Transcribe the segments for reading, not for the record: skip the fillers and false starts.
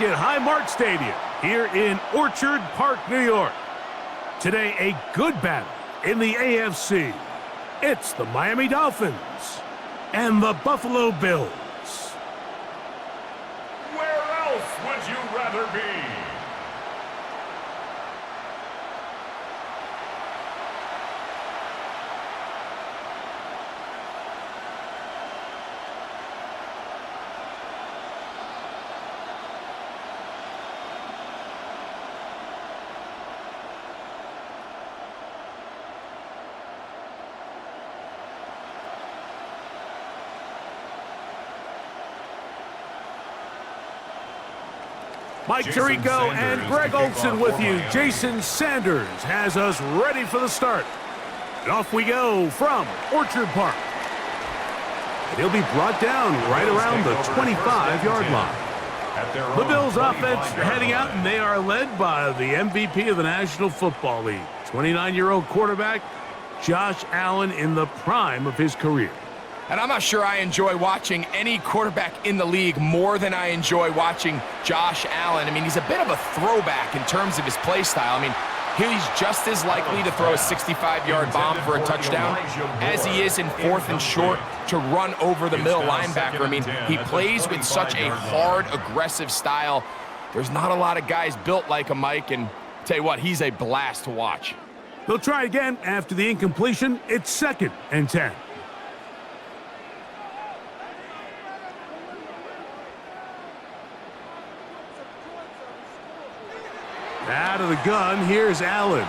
At Highmark Stadium here in Orchard Park, New York. Today, a good battle in the AFC. It's the Miami Dolphins and the Buffalo Bills. Where else would you rather be? Mike Tirico and Greg Olson with you. Jason Sanders has us ready for the start. And off we go from Orchard Park. And he'll be brought down right around the 25-yard line. The Bills offense heading out, and they are led by the MVP of the National Football League, 29-year-old quarterback Josh Allen in the prime of his career. And I'm not sure I enjoy watching any quarterback in the league more than I enjoy watching Josh Allen. I mean, he's a bit of a throwback in terms of his play style. I mean, he's just as likely to throw a 65-yard bomb for a touchdown as he is in 4th and short to run over the middle linebacker. I mean, he plays with such a hard, aggressive style. There's not a lot of guys built like him, Mike, and tell you what, he's a blast to watch. They'll try again after the incompletion. It's 2nd and 10. Out of the gun, here's Allen.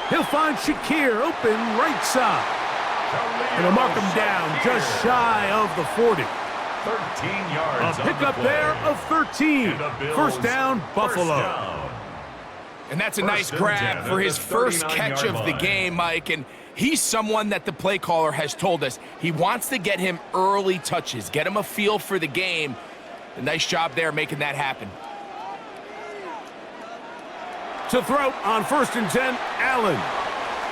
He'll find Shakir open right side. And he'll mark him down just shy of the 40. 13 yards. A pickup there of 13. First down, Buffalo. And that's a nice grab for his first catch of the game, Mike. And he's someone that the play caller has told us he wants to get him early touches, get him a feel for the game. A nice job there making that happen. To throw on 1st and 10, Allen.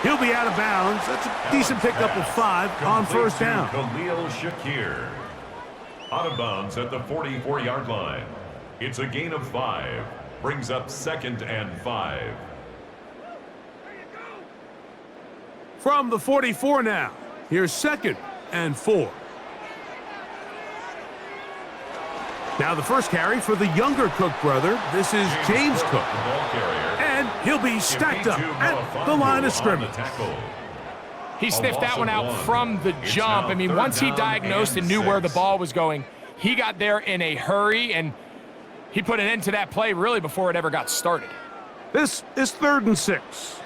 He'll be out of bounds. That's a decent pickup of 5 on 1st down. Khalil Shakir. Out of bounds at the 44-yard line. It's a gain of 5. Brings up 2nd and 5. From the 44 now. Here's 2nd and 4. Now the first carry for the younger Cook brother. This is James Cook. And he'll be stacked up at the line of scrimmage. He sniffed that one out from the jump. I mean, once he diagnosed and knew where the ball was going, he got there in a hurry, and he put an end to that play really before it ever got started. This is 3rd and 6.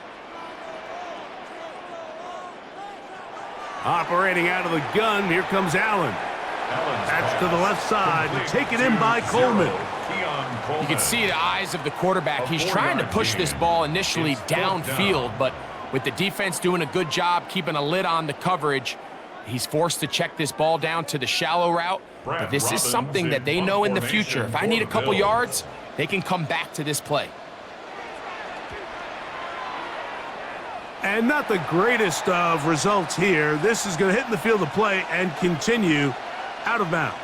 Operating out of the gun, here comes Allen. That's to the left side, taken in by Coleman. You can see the eyes of the quarterback. He's trying to push this ball initially downfield, but with the defense doing a good job keeping a lid on the coverage, he's forced to check this ball down to the shallow route. But this is something that they know in the future. If I need a couple yards, they can come back to this play. And not the greatest of results here. This is going to hit in the field of play and continue out of bounds.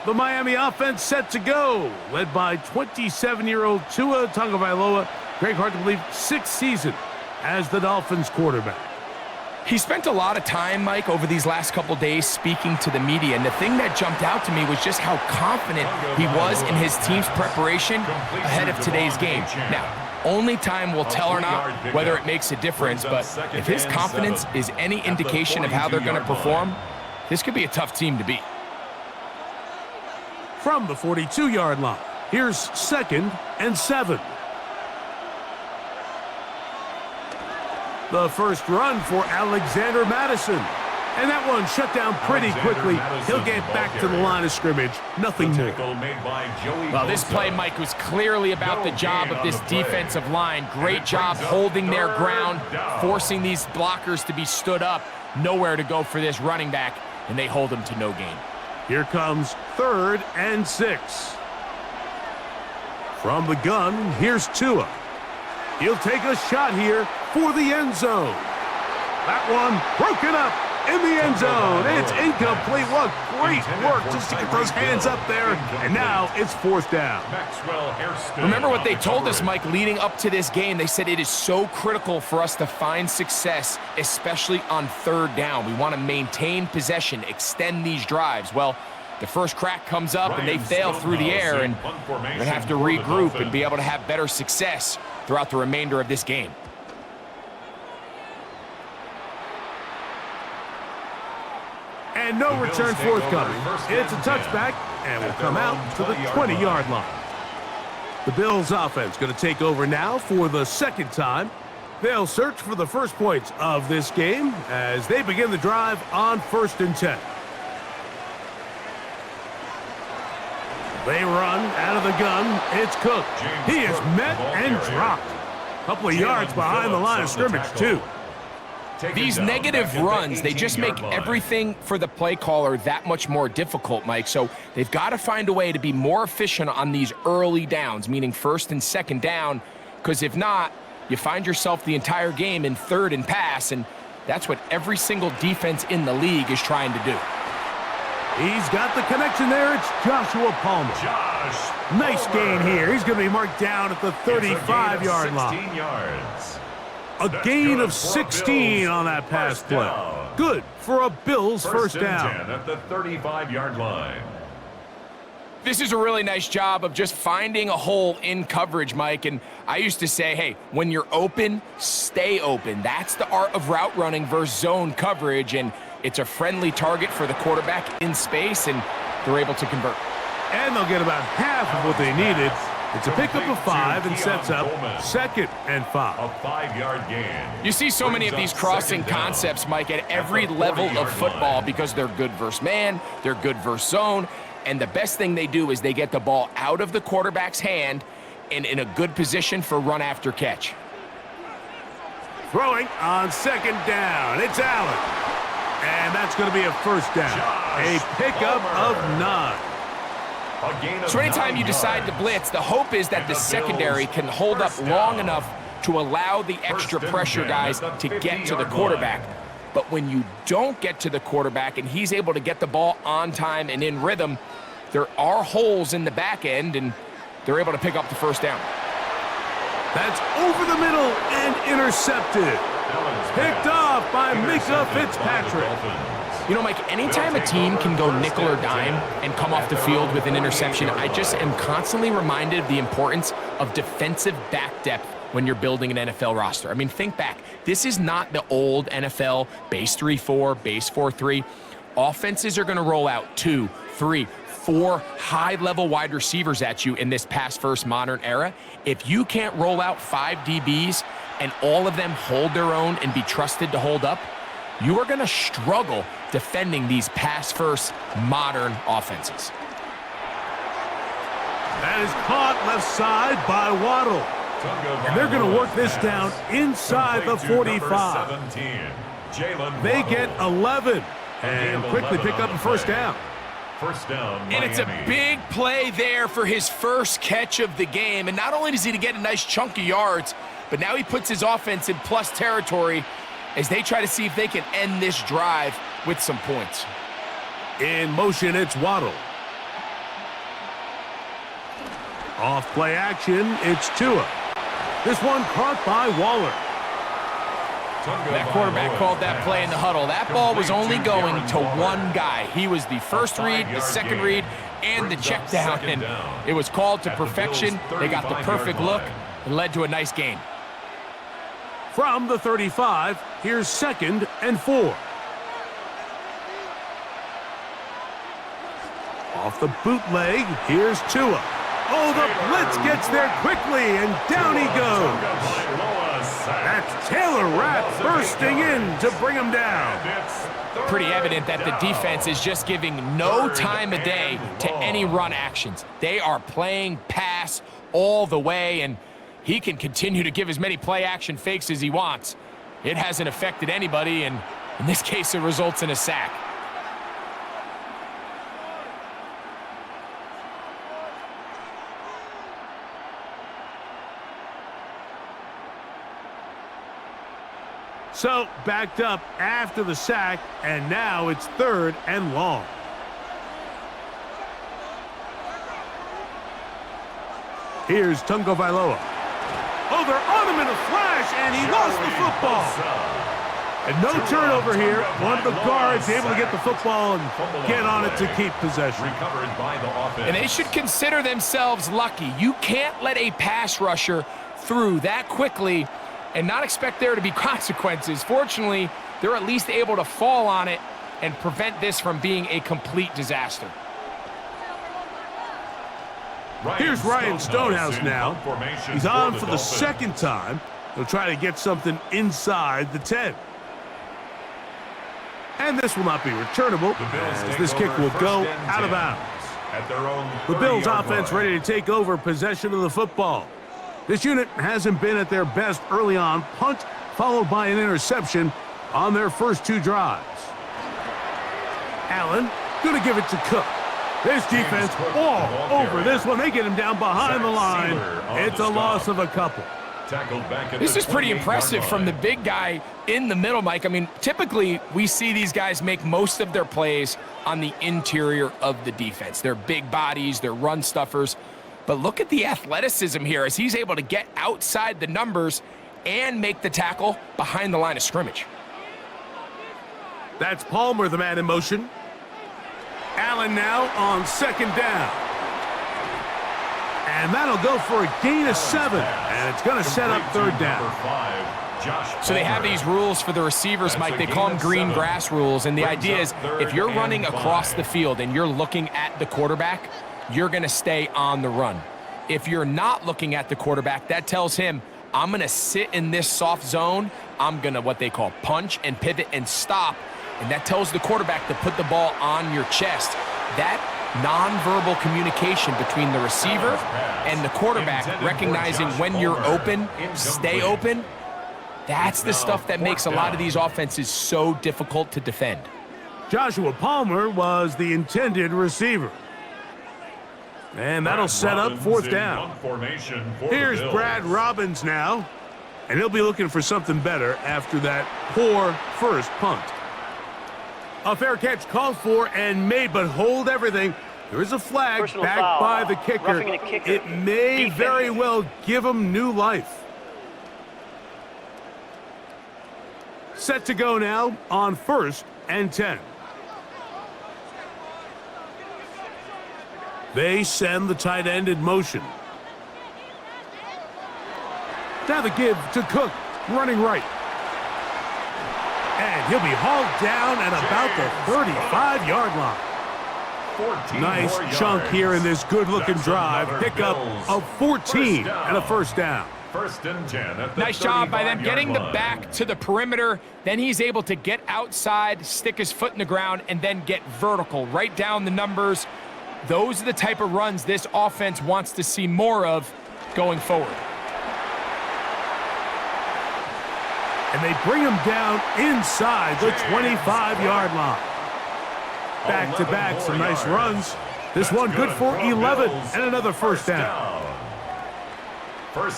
The Miami offense set to go, led by 27-year-old Tua Tagovailoa. Greg, hard to believe, 6th season as the Dolphins quarterback. He spent a lot of time, Mike, over these last couple days speaking to the media, and the thing that jumped out to me was just how confident he was in his team's preparation ahead of today's game. Now, only time will tell or not whether it makes a difference, but if his confidence is any indication of how they're going to perform, this could be a tough team to beat. From the 42-yard line, here's 2nd and 7. The first run for Alexander Madison. And that one shut down pretty quickly. He'll get back to the line of scrimmage. Nothing more. Well, this play, Mike, was clearly about the job of this defensive line. Great job holding their ground, forcing these blockers to be stood up. Nowhere to go for this running back, and they hold him to no gain. Here comes 3rd and 6. From the gun, here's Tua. He'll take a shot here for the end zone. That one broken up in the end zone. It's incomplete. What great work just to get those hands up there. And now it's fourth down. Remember what they told us, Mike, leading up to this game. They said it is so critical for us to find success, especially on third down. We want to maintain possession, extend these drives. Well, the first crack comes up and they fail through the air, and they're going to have to regroup and be able to have better success throughout the remainder of this game. And no return forthcoming. It's a touchback, and will come out to the 20-yard line. The Bills offense going to take over now for the second time. They'll search for the first points of this game as they begin the drive on 1st and 10. They run out of the gun. It's Cook. He is met and dropped. A couple of yards behind the line of scrimmage, too. These negative runs, they just make everything for the play caller that much more difficult, Mike. So they've got to find a way to be more efficient on these early downs, meaning 1st and 2nd down, because if not, you find yourself the entire game in 3rd and pass, and that's what every single defense in the league is trying to do. He's got the connection there. It's Joshua Palmer. Nice gain here. He's going to be marked down at the 35-yard line. A gain of 16 on that pass play. Good for a Bills first down. At the 35-yard line. This is a really nice job of just finding a hole in coverage, Mike. And I used to say, hey, when you're open, stay open. That's the art of route running versus zone coverage. And it's a friendly target for the quarterback in space, and they're able to convert. And they'll get about half of what they needed. It's a pickup of 5 and sets up 2nd and 5. A 5-yard gain. You see so many of these crossing concepts, Mike, at every level of football because they're good versus man, they're good versus zone, and the best thing they do is they get the ball out of the quarterback's hand and in a good position for run after catch. Throwing on 2nd down. It's Allen. And that's going to be a first down. A pickup of 9. So anytime you decide to blitz, the hope is that the secondary can hold up long enough to allow the extra pressure guys to get to the quarterback. But when you don't get to the quarterback and he's able to get the ball on time and in rhythm, there are holes in the back end, and they're able to pick up the first down. That's over the middle and intercepted. Picked off by Mika Fitzpatrick. You know, Mike, anytime a team can go nickel or dime and come off the field with an interception, I just am constantly reminded of the importance of defensive back depth when you're building an NFL roster. I mean, think back. This is not the old NFL base 3-4, base 4-3. Offenses are going to roll out 2, 3, 4 high-level wide receivers at you in this pass-first modern era. If you can't roll out 5 DBs and all of them hold their own and be trusted to hold up, you are going to struggle defending these pass-first modern offenses. That is caught left side by Waddle. And they're going to work this down inside the 45. They get 11 and quickly pick up a first down. First down, and it's a big play there for his first catch of the game. And not only does he get a nice chunk of yards, but now he puts his offense in plus territory as they try to see if they can end this drive with some points. In motion, it's Waddle. Off play action, it's Tua. This one caught by Waller. That quarterback called that play in the huddle. That ball was only going to one guy. He was the first read, the second read, and the check down. And it was called to perfection. They got the perfect look. It led to a nice game. From the 35, here's 2nd and 4. Off the bootleg, here's Tua. Oh, the blitz gets there quickly, and down he goes. That's Taylor Rapp bursting in to bring him down. Pretty evident that the defense is just giving no time of day to any run actions. They are playing pass all the way, and he can continue to give as many play-action fakes as he wants. It hasn't affected anybody, and in this case, it results in a sack. So backed up after the sack, and now it's 3rd and long. Here's Tungo Vailoa. Oh, they're on him in a flash, and he lost the football. And no turnover here. One of the guards able to get the football and get on it to keep possession. Recovered by the offense. And they should consider themselves lucky. You can't let a pass rusher through that quickly and not expect there to be consequences. Fortunately, they're at least able to fall on it and prevent this from being a complete disaster. Here's Ryan Stonehouse now. He's on for the second time. He'll try to get something inside the 10. And this will not be returnable, as this kick will go out of bounds. The Bills offense ready to take over possession of the football. This unit hasn't been at their best early on. Punt followed by an interception on their first 2 drives. Allen going to give it to Cook. This defense all over this one. They get him down behind the line. It's a loss of a couple. This is pretty impressive from the big guy in the middle, Mike. I mean, typically we see these guys make most of their plays on the interior of the defense. They're big bodies, they're run stuffers. But look at the athleticism here as he's able to get outside the numbers and make the tackle behind the line of scrimmage. That's Palmer, the man in motion. Allen now on 2nd down. And that'll go for a gain of 7. And it's going to set up 3rd down. So they have these rules for the receivers, Mike. They call them green grass rules. And the idea is if you're running across the field and you're looking at the quarterback, you're going to stay on the run. If you're not looking at the quarterback, that tells him, I'm going to sit in this soft zone. I'm going to what they call punch and pivot and stop. And that tells the quarterback to put the ball on your chest. That nonverbal communication between the receiver and the quarterback, recognizing when you're open, stay open, that's the stuff that makes a lot of these offenses so difficult to defend. Joshua Palmer was the intended receiver. And that'll set up 4th down. Here's Brad Robbins now. And he'll be looking for something better after that poor first punt. A fair catch called for and made, but hold everything. There is a flag backed by the kicker. It may very well give him new life. Set to go now on 1st and 10. They send the tight end in motion. Now the give to Cook, running right. And he'll be hauled down at about the 35-yard line. Nice chunk here in this good-looking drive. Pickup of 14 and a 1st down. 1st and 10. Nice job by them getting the back to the perimeter. Then he's able to get outside, stick his foot in the ground, and then get vertical. Right down the numbers. Those are the type of runs this offense wants to see more of going forward. And they bring him down inside the 25-yard line. Back-to-back, some nice runs. This one good for 11 and another 1st down.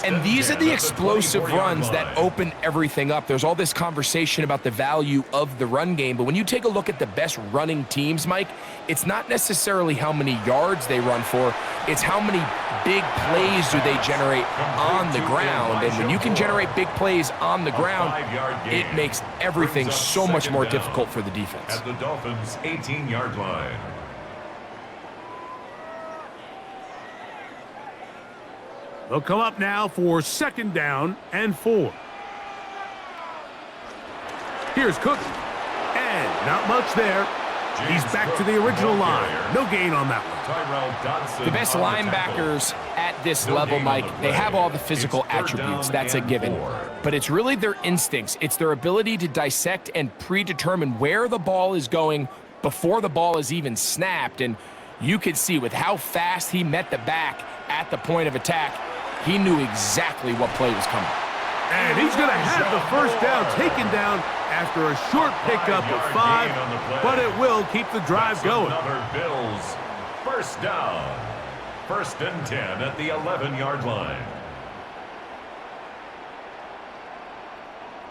And these are the explosive runs that open everything up. There's all this conversation about the value of the run game, but when you take a look at the best running teams, Mike, it's not necessarily how many yards they run for, it's how many big plays do they generate on the ground. And when you can generate big plays on the ground, it makes everything so much more difficult for the defense. At the Dolphins' 18-yard line. They'll come up now for 2nd down and 4. Here's Cook. And not much there. He's back to the original line. No gain on that one. The best linebackers at this level, Mike, they have all the physical attributes. That's a given. But it's really their instincts. It's their ability to dissect and predetermine where the ball is going before the ball is even snapped. And you could see with how fast he met the back at the point of attack, he knew exactly what play was coming. And he's going to have the 1st down taken down after a short pickup of 5, but it will keep the drive going. Bills 1st down. 1st and 10 at the 11-yard line.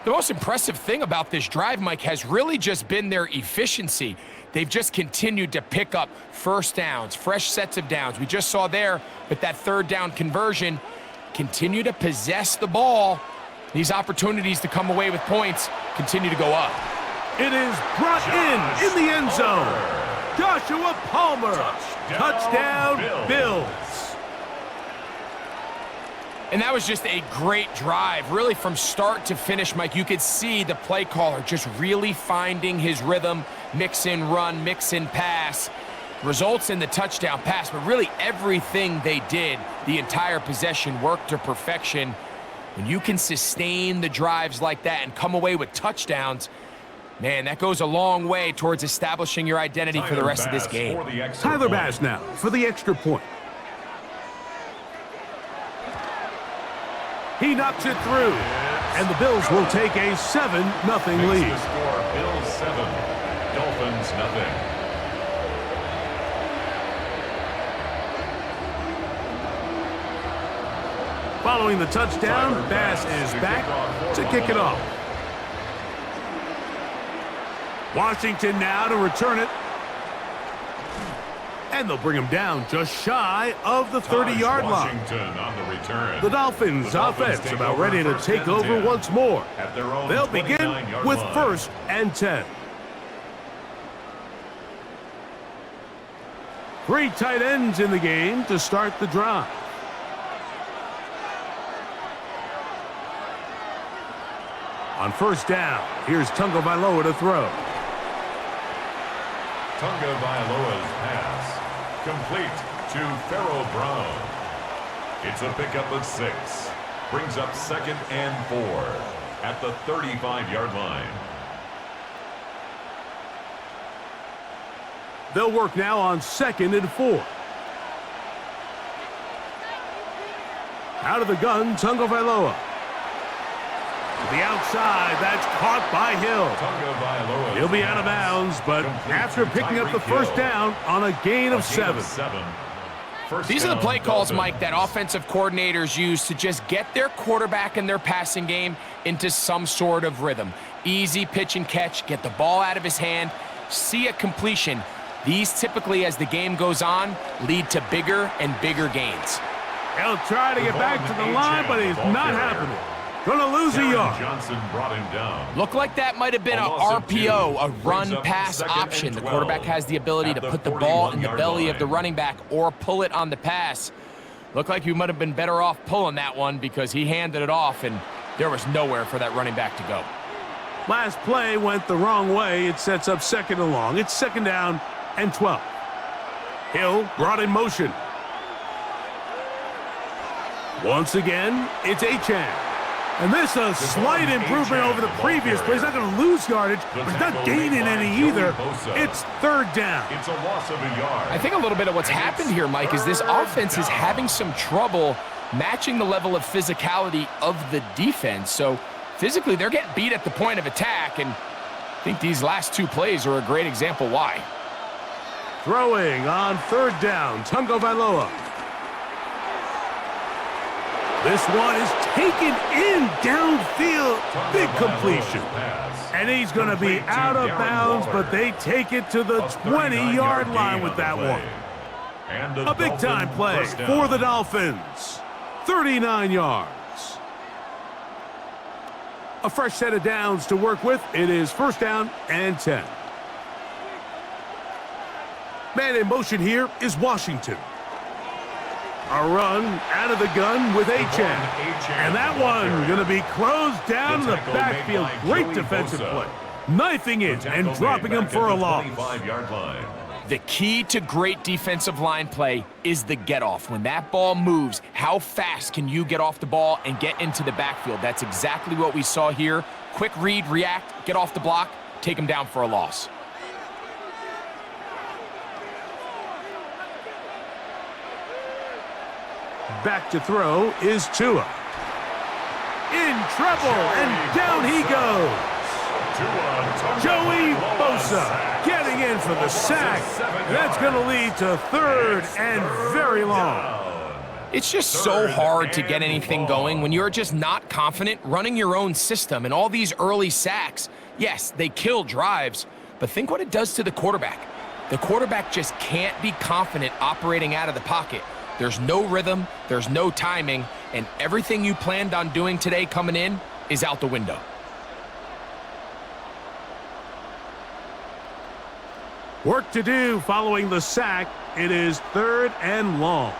The most impressive thing about this drive, Mike, has really just been their efficiency. They've just continued to pick up first downs, fresh sets of downs. We just saw there with that third down conversion, continue to possess the ball. These opportunities to come away with points continue to go up. It is brought in the end zone. Joshua Palmer. Touchdown, Bills. And that was just a great drive, really from start to finish, Mike. You could see the play caller just really finding his rhythm, mix in run, mix in pass. Results in the touchdown pass, but really everything they did, the entire possession, worked to perfection. When you can sustain the drives like that and come away with touchdowns, man, that goes a long way towards establishing your identity for the rest of this game. Tyler Bass now for the extra point. He knocks it through, and the Bills will take a 7-0 lead. The score, Bills 7, Dolphins nothing. Following the touchdown, Bass is back to kick it off. Washington now to return it. And they'll bring him down just shy of the 30-yard line. On the return. The Dolphins offense about ready to take over once more. They'll begin with 1st and 10. 3 tight ends in the game to start the drive. On 1st down, here's Tunga Vailoa to throw. Tunga Vailoa's pass complete to Pharaoh Brown. It's a pickup of 6. Brings up 2nd and 4 at the 35-yard line. They'll work now on 2nd and 4. Out of the gun, Tunga Vailoa. To the outside, that's caught by Hill. He'll be out of bounds, but after picking up the 1st down on a gain of 7. These are the play calls, Mike, that offensive coordinators use to just get their quarterback and their passing game into some sort of rhythm. Easy pitch and catch, get the ball out of his hand, see a completion. These typically, as the game goes on, lead to bigger and bigger gains. He'll try to get back to the line, but he's not happening. Gonna lose a yard. Johnson brought him down. Looked like that might have been a RPO, a run-pass option. The quarterback has the ability to put the ball in the belly of the running back or pull it on the pass. Looked like you might have been better off pulling that one because he handed it off, and there was nowhere for that running back to go. Last play went the wrong way. It sets up 2nd and long. It's 2nd down and 12. Hill brought in motion. Once again, it's Achane. And this is a slight improvement over the previous play. He's not going to lose yardage, but he's not gaining any either. It's 3rd down. It's a loss of a yard. I think a little bit of what's happened here, Mike, is this offense is having some trouble matching the level of physicality of the defense. So physically, they're getting beat at the point of attack, and I think these last 2 plays are a great example why. Throwing on 3rd down, Tunga Vailoa. This one is taken in downfield. Big completion. And he's going to be out of bounds, but they take it to the 20-yard line with that one. A big-time play for the Dolphins. 39 yards. A fresh set of downs to work with. It is 1st down and 10. Man in motion here is Washington. A run out of the gun with Achane. And that one going to be closed down in the backfield. Great defensive play. Knifing it and dropping him for a loss. The key to great defensive line play is the get-off. When that ball moves, how fast can you get off the ball and get into the backfield? That's exactly what we saw here. Quick read, react, get off the block, take him down for a loss. Back to throw is Tua. In trouble, and down he goes. Joey Bosa getting in for the sack. That's going to lead to 3rd and very long. It's just so hard to get anything going when you're just not confident running your own system. And all these early sacks, yes, they kill drives, but think what it does to the quarterback. The quarterback just can't be confident operating out of the pocket. There's no rhythm, there's no timing, and everything you planned on doing today coming in is out the window. Work to do following the sack. It is 3rd and long.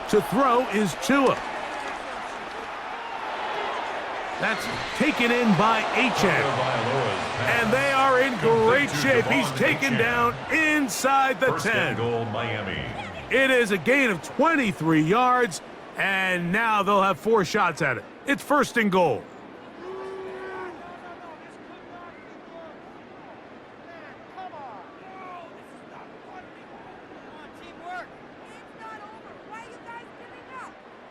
To throw is Tua. That's taken in by Achane. And they are in great shape. He's taken down inside the 10. It is a gain of 23 yards, and now they'll have 4 shots at it. It's 1st and goal.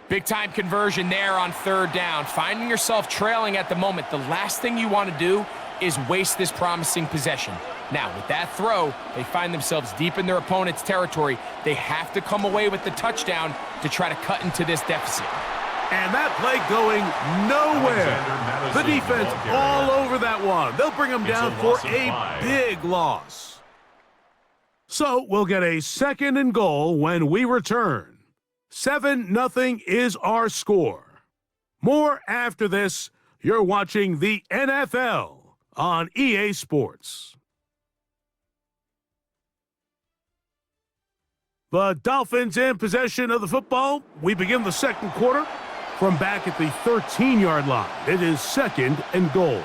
Big-time conversion there on 3rd down. Finding yourself trailing at the moment, the last thing you want to do is waste this promising possession. Now, with that throw, they find themselves deep in their opponent's territory. They have to come away with the touchdown to try to cut into this deficit. And that play going nowhere. The defense all over that one. They'll bring them down for a big loss. So we'll get a 2nd and goal when we return. 7-0 is our score. More after this. You're watching the NFL on EA Sports. The Dolphins in possession of the football. We begin the 2nd quarter from back at the 13-yard line. It is 2nd and goal.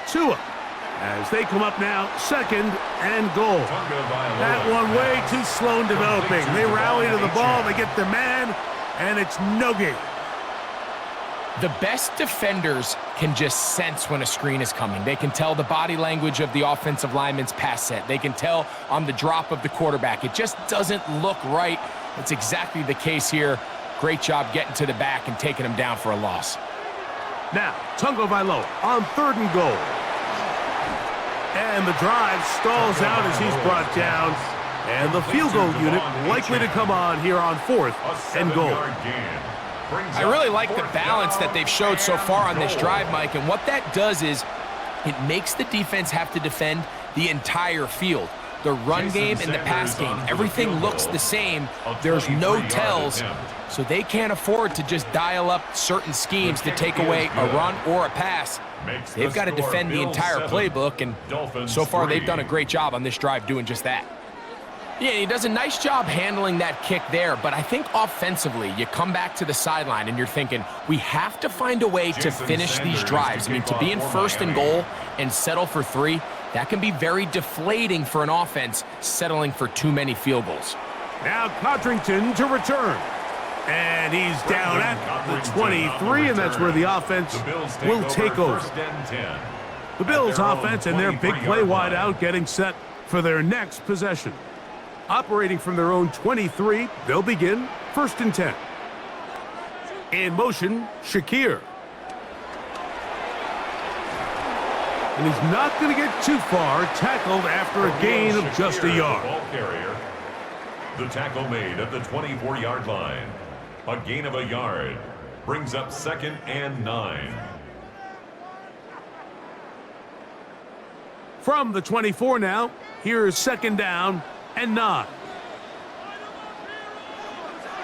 Tua, as they come up now, 2nd and goal. That one way too slow in developing. They rally to the ball, they get their man, and it's no gain. The best defenders can just sense when a screen is coming. They can tell the body language of the offensive lineman's pass set. They can tell on the drop of the quarterback. It just doesn't look right. It's exactly the case here. Great job getting to the back and taking him down for a loss. Now, Tungo Vailoa on 3rd and goal. And the drive stalls out as he's brought down. And the field goal unit likely to come on here on 4th and goal. I really like the balance that they've showed so far on this drive, Mike. And what that does is it makes the defense have to defend the entire field. The run game and the pass game, everything looks the same. There's no tells, so they can't afford to just dial up certain schemes to take away a run or a pass. They've got to defend the entire playbook, and so far they've done a great job on this drive doing just that. Yeah, he does a nice job handling that kick there, but I think offensively, you come back to the sideline and you're thinking, we have to find a way to finish these drives. I mean, to be in 1st and goal and settle for 3, that can be very deflating for an offense settling for too many field goals. Now Codrington to return. And he's down at the 23, and that's where the offense will take over. The Bills offense and their big play wide out getting set for their next possession. Operating from their own 23, they'll begin 1st and 10. In motion, Shakir. And he's not going to get too far, tackled after a gain of just a yard. The tackle made at the 24-yard line. A gain of a yard brings up 2nd and 9. From the 24 now, here's 2nd down and 9.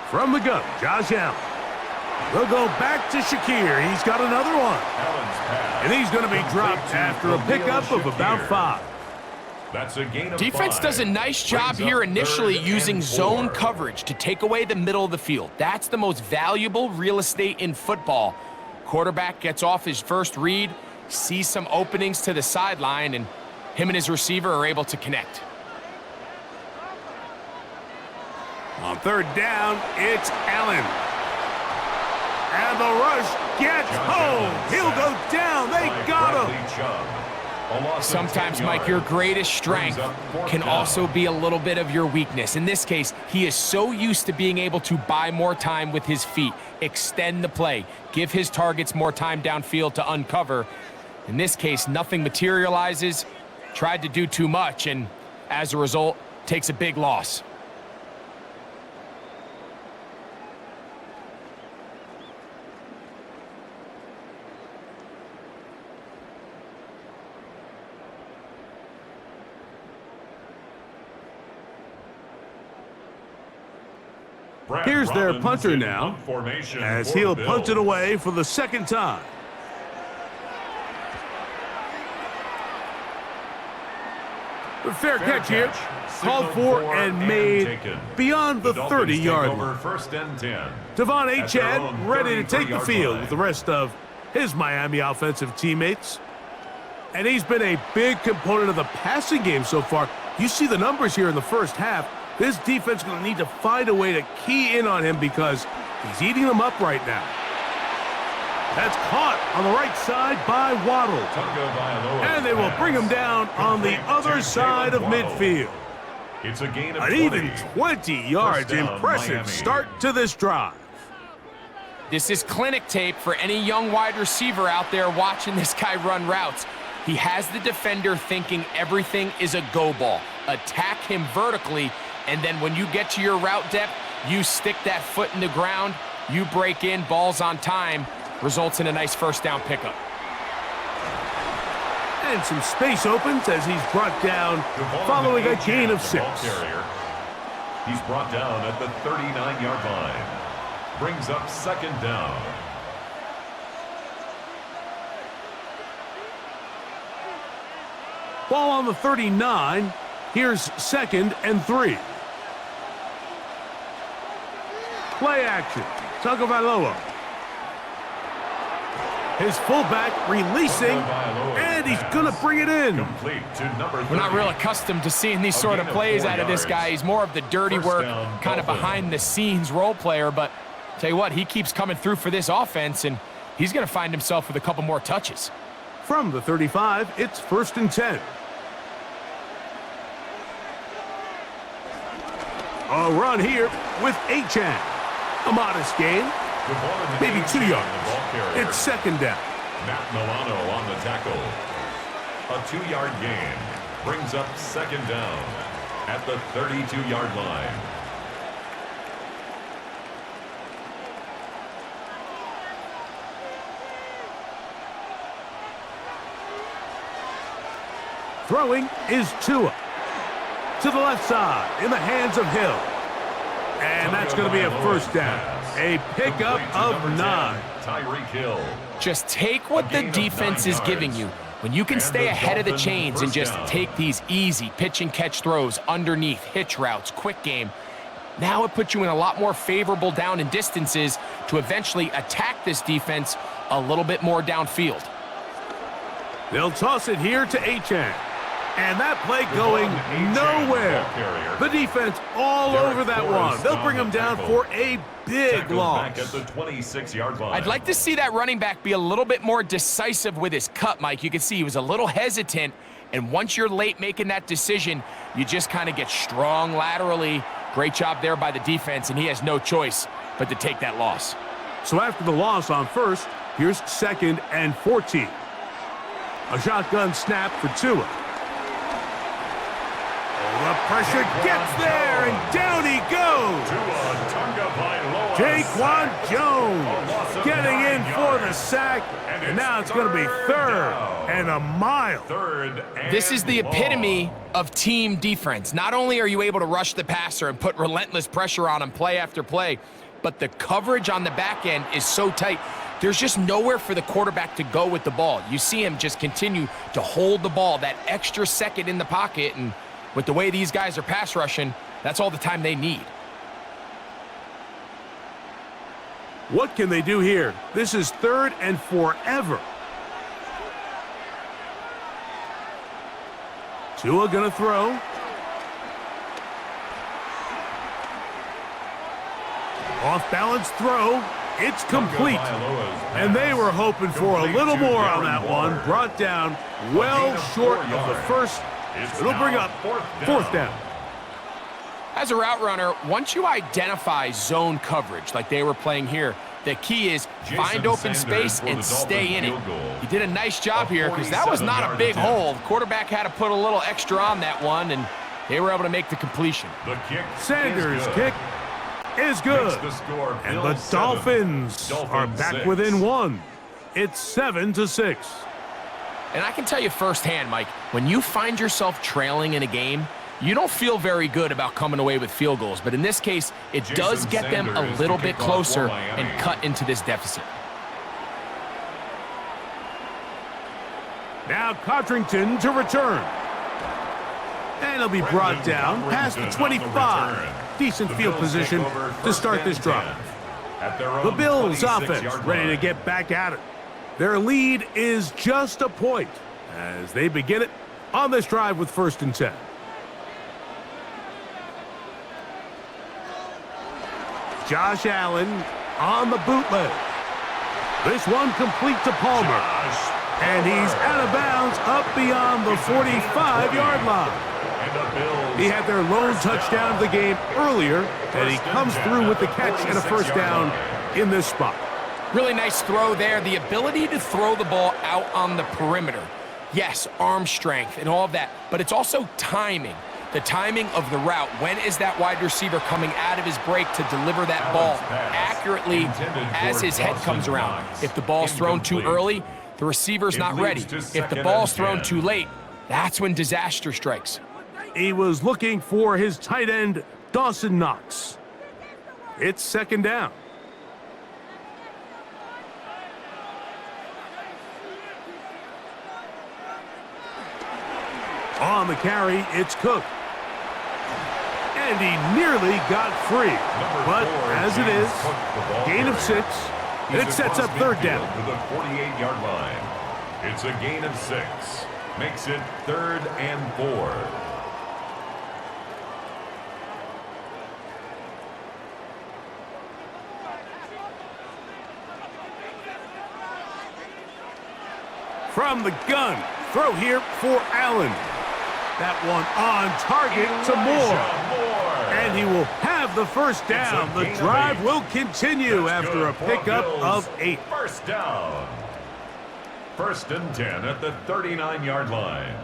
From the gun, Josh Allen. They'll go back to Shakir. He's got another one. And he's going to be dropped after a pickup of about 5. That's a gain of Defense 5. does a nice job here initially using zone coverage to take away the middle of the field. That's the most valuable real estate in football. Quarterback gets off his first read, sees some openings to the sideline, and him and his receiver are able to connect. On 3rd down, it's Allen. And the rush gets home. He'll go down. They got him. Sometimes, Mike, your greatest strength can also be a little bit of your weakness. In this case, he is so used to being able to buy more time with his feet, extend the play, give his targets more time downfield to uncover. In this case, nothing materializes, tried to do too much, and as a result, takes a big loss. Here's their punter now, as he'll punt it away for the second time. Fair catch here, called for and made beyond the 30-yard line. Devon Achane ready to take the field with the rest of his Miami offensive teammates. And he's been a big component of the passing game so far. You see the numbers here in the first half. This defense is going to need to find a way to key in on him because he's eating them up right now. That's caught on the right side by Waddle. And they will bring him down on the other side of midfield. It's a gain of an even 20 yards. Impressive start to this drive. This is clinic tape for any young wide receiver out there watching this guy run routes. He has the defender thinking everything is a go ball. Attack him vertically, and then when you get to your route depth, you stick that foot in the ground, you break in, ball's on time, results in a nice first down pickup. And some space opens as he's brought down following a gain of 6. He's brought down at the 39-yard line. Brings up second down. Ball on the 39. Here's 2nd and 3. Play action. Tagovailoa. His fullback releasing, and he's going to bring it in. Complete to number 30. We're not real accustomed to seeing these sort of plays out of this guy. He's more of the dirty work, kind of behind-the-scenes role player, but tell you what, he keeps coming through for this offense, and he's going to find himself with a couple more touches. From the 35, it's 1st and 10. A run here with Achane. A modest gain, maybe 2 yards. It's 2nd down. Matt Milano on the tackle. A 2-yard gain brings up 2nd down at the 32-yard line. Throwing is Tua. To the left side, in the hands of Hill. And that's going to be a first down. A pickup of 9. Tyreek Hill. Just take what the defense is giving you. When you can stay ahead of the chains and just take these easy pitch and catch throws underneath, hitch routes, quick game, now it puts you in a lot more favorable down and distances to eventually attack this defense a little bit more downfield. They'll toss it here to Achane. And that play going nowhere. The defense all over that one. They'll bring him down for a big loss. Back at the 26-yard line. I'd like to see that running back be a little bit more decisive with his cut, Mike. You can see he was a little hesitant, and once you're late making that decision, you just kind of get strong laterally. Great job there by the defense, and he has no choice but to take that loss. So after the loss on 1st, here's 2nd and 14. A shotgun snap for Tua. The pressure gets there, and down he goes. Jaquan Jones getting in for the sack, and now it's going to be 3rd and a mile. This is the epitome of team defense. Not only are you able to rush the passer and put relentless pressure on him play after play, but the coverage on the back end is so tight. There's just nowhere for the quarterback to go with the ball. You see him just continue to hold the ball that extra second in the pocket, and with the way these guys are pass rushing, that's all the time they need. What can they do here? This is 3rd and forever. Tua gonna throw. Off balance throw. It's complete. And they were hoping for a little more on that one. Brought down well short of the first. It'll bring up 4th down. As a route runner, once you identify zone coverage like they were playing here, the key is find open space and stay in it. He did a nice job here because that was not a big hole. The quarterback had to put a little extra on that one, and they were able to make the completion. Sanders' kick is good. And the Dolphins are back within 1. It's 7-6. And I can tell you firsthand, Mike, when you find yourself trailing in a game, You don't feel very good about coming away with field goals, but in this case, it does get them a little bit closer and cut into this deficit. Now Cotrington to return. And he'll be brought down past the 25. Decent field position to start this drive. The Bills offense ready to get back at it. Their lead is just a point as they begin it on this drive with 1st and 10. Josh Allen on the bootleg. This one complete to Palmer. And he's out of bounds up beyond the 45-yard line. He had their lone touchdown of the game earlier, and he comes through with the catch and a 1st down in this spot. Really nice throw there. The ability to throw the ball out on the perimeter. Yes, arm strength and all of that, but it's also timing. The timing of the route. When is that wide receiver coming out of his break to deliver that ball accurately as his head comes around? If the ball's thrown too early, the receiver's not ready. If the ball's thrown too late, that's when disaster strikes. He was looking for his tight end, Dawson Knox. It's 2nd down. On the carry, it's Cook. And he nearly got free. But as it is, gain of 6, and it sets up 3rd down. To the 48-yard line. It's a gain of 6. Makes it 3rd and 4. From the gun, throw here for Allen. That one on target to Moore. And he will have the 1st down. The drive will continue after a pickup of 8. 1st down. 1st and 10 at the 39-yard line.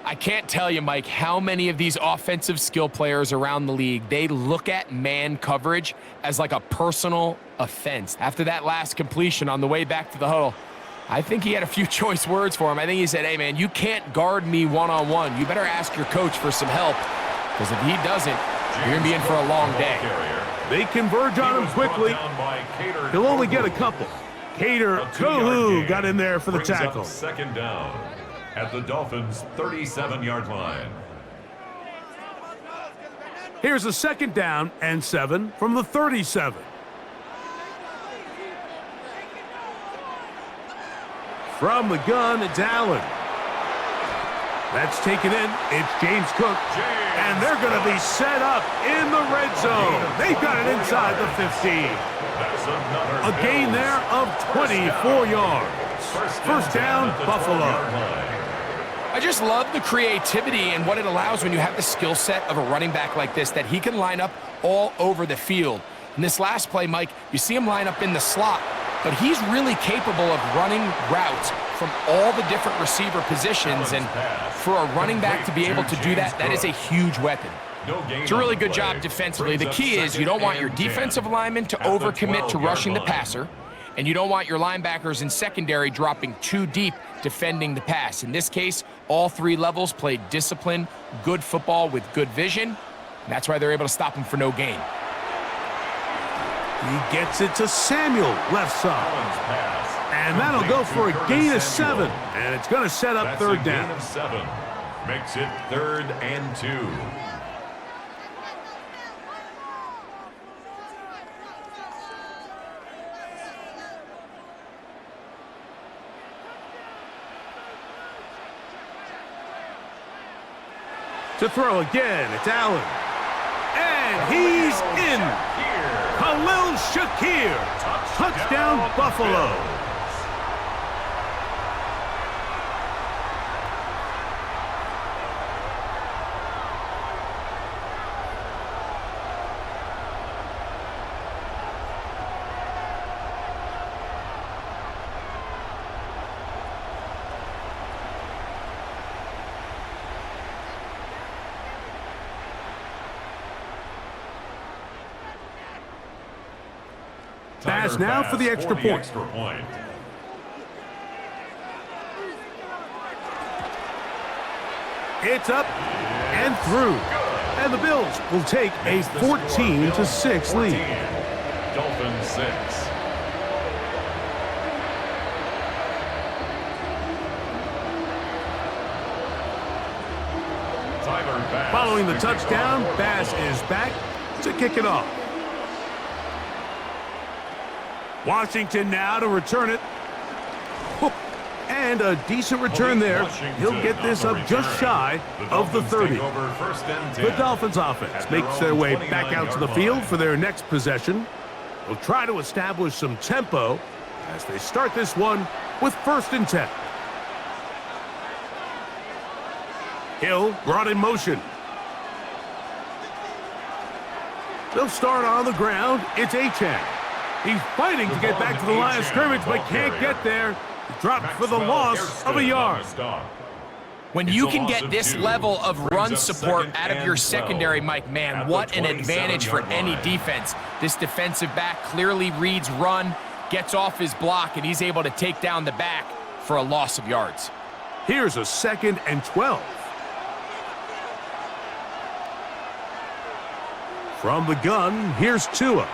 I can't tell you, Mike, how many of these offensive skill players around the league, they look at man coverage as like a personal offense. After that last completion on the way back to the huddle, I think he had a few choice words for him. I think he said, hey, man, you can't guard me one-on-one. You better ask your coach for some help, because if he doesn't, you're going to be in for a long day. They converge on him quickly. He'll only get a couple. Cater Kohu got in there for the tackle. 2nd down at the Dolphins' 37-yard line. Here's a 2nd down and 7 from the 37. From the gun, it's Allen. That's taken in. It's James Cook. And they're going to be set up in the red zone. They've got it inside the 15. A gain there of 24 yards. 1st down, Buffalo. I just love the creativity and what it allows when you have the skill set of a running back like this, that he can line up all over the field. In this last play, Mike, you see him line up in the slot, but he's really capable of running routes from all the different receiver positions, and for a running back to be able to do that, that is a huge weapon. It's a really good job defensively. The key is you don't want your defensive linemen to overcommit to rushing the passer, and you don't want your linebackers in secondary dropping too deep defending the pass. In this case, all 3 levels played disciplined, good football with good vision, and that's why they're able to stop him for no gain. He gets it to Samuel, left side. And that'll go for a gain of 7. And it's going to set up 3rd down. Gain of 7. Makes it 3rd and 2. To throw again, it's Allen. And he's in. Khalil Shakir. Touchdown, Buffalo. Pass now for the extra point. It's up and through. And the Bills will take a 14-6 lead. Dolphins 6. Following the touchdown, Bass is back to kick it off. Washington now to return it. And a decent return there. He'll get this up just shy of the 30. The Dolphins offense makes their way back out to the field for their next possession. They'll try to establish some tempo as they start this one with 1st and 10. Hill brought in motion. They'll start on the ground. It's Achan. He's fighting to get back to the line of scrimmage, but can't get there. Dropped for the loss of a yard. When you can get this level of run support out of your secondary, Mike, man, what an advantage for any defense. This defensive back clearly reads run, gets off his block, and he's able to take down the back for a loss of yards. Here's a 2nd and 12. From the gun, here's Tua.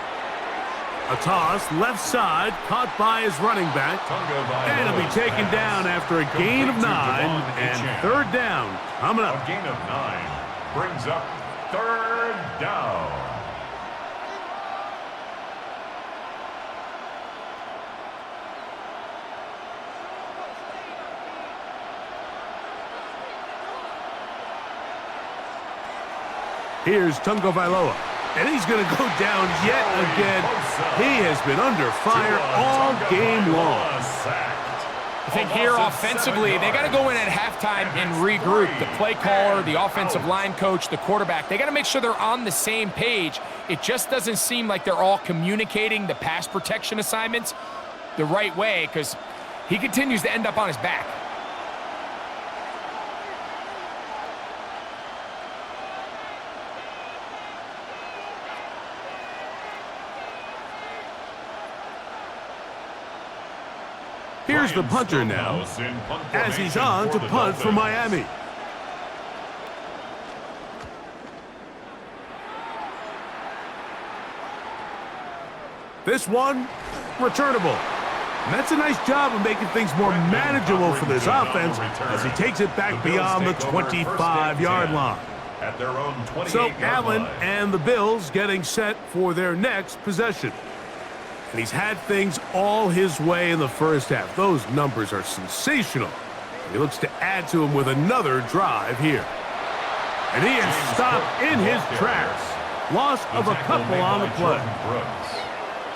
A toss, left side, caught by his running back. And it'll be taken down after a gain of 9 and 3rd down coming up. A gain of 9 brings up 3rd down. Here's Tagovailoa. And he's going to go down yet again. He has been under fire all game long. I think here offensively, they got to go in at halftime and regroup. The play caller, the offensive line coach, the quarterback, they got to make sure they're on the same page. It just doesn't seem like they're all communicating the pass protection assignments the right way because he continues to end up on his back. Here's the punter now, as he's on to punt for Miami. This one, returnable. And that's a nice job of making things more manageable for this offense as he takes it back beyond the 25-yard line. So Allen and the Bills getting set for their next possession. And he's had things all his way in the first half. Those numbers are sensational. He looks to add to them with another drive here. And he is stopped in his tracks. Loss of a couple on the play.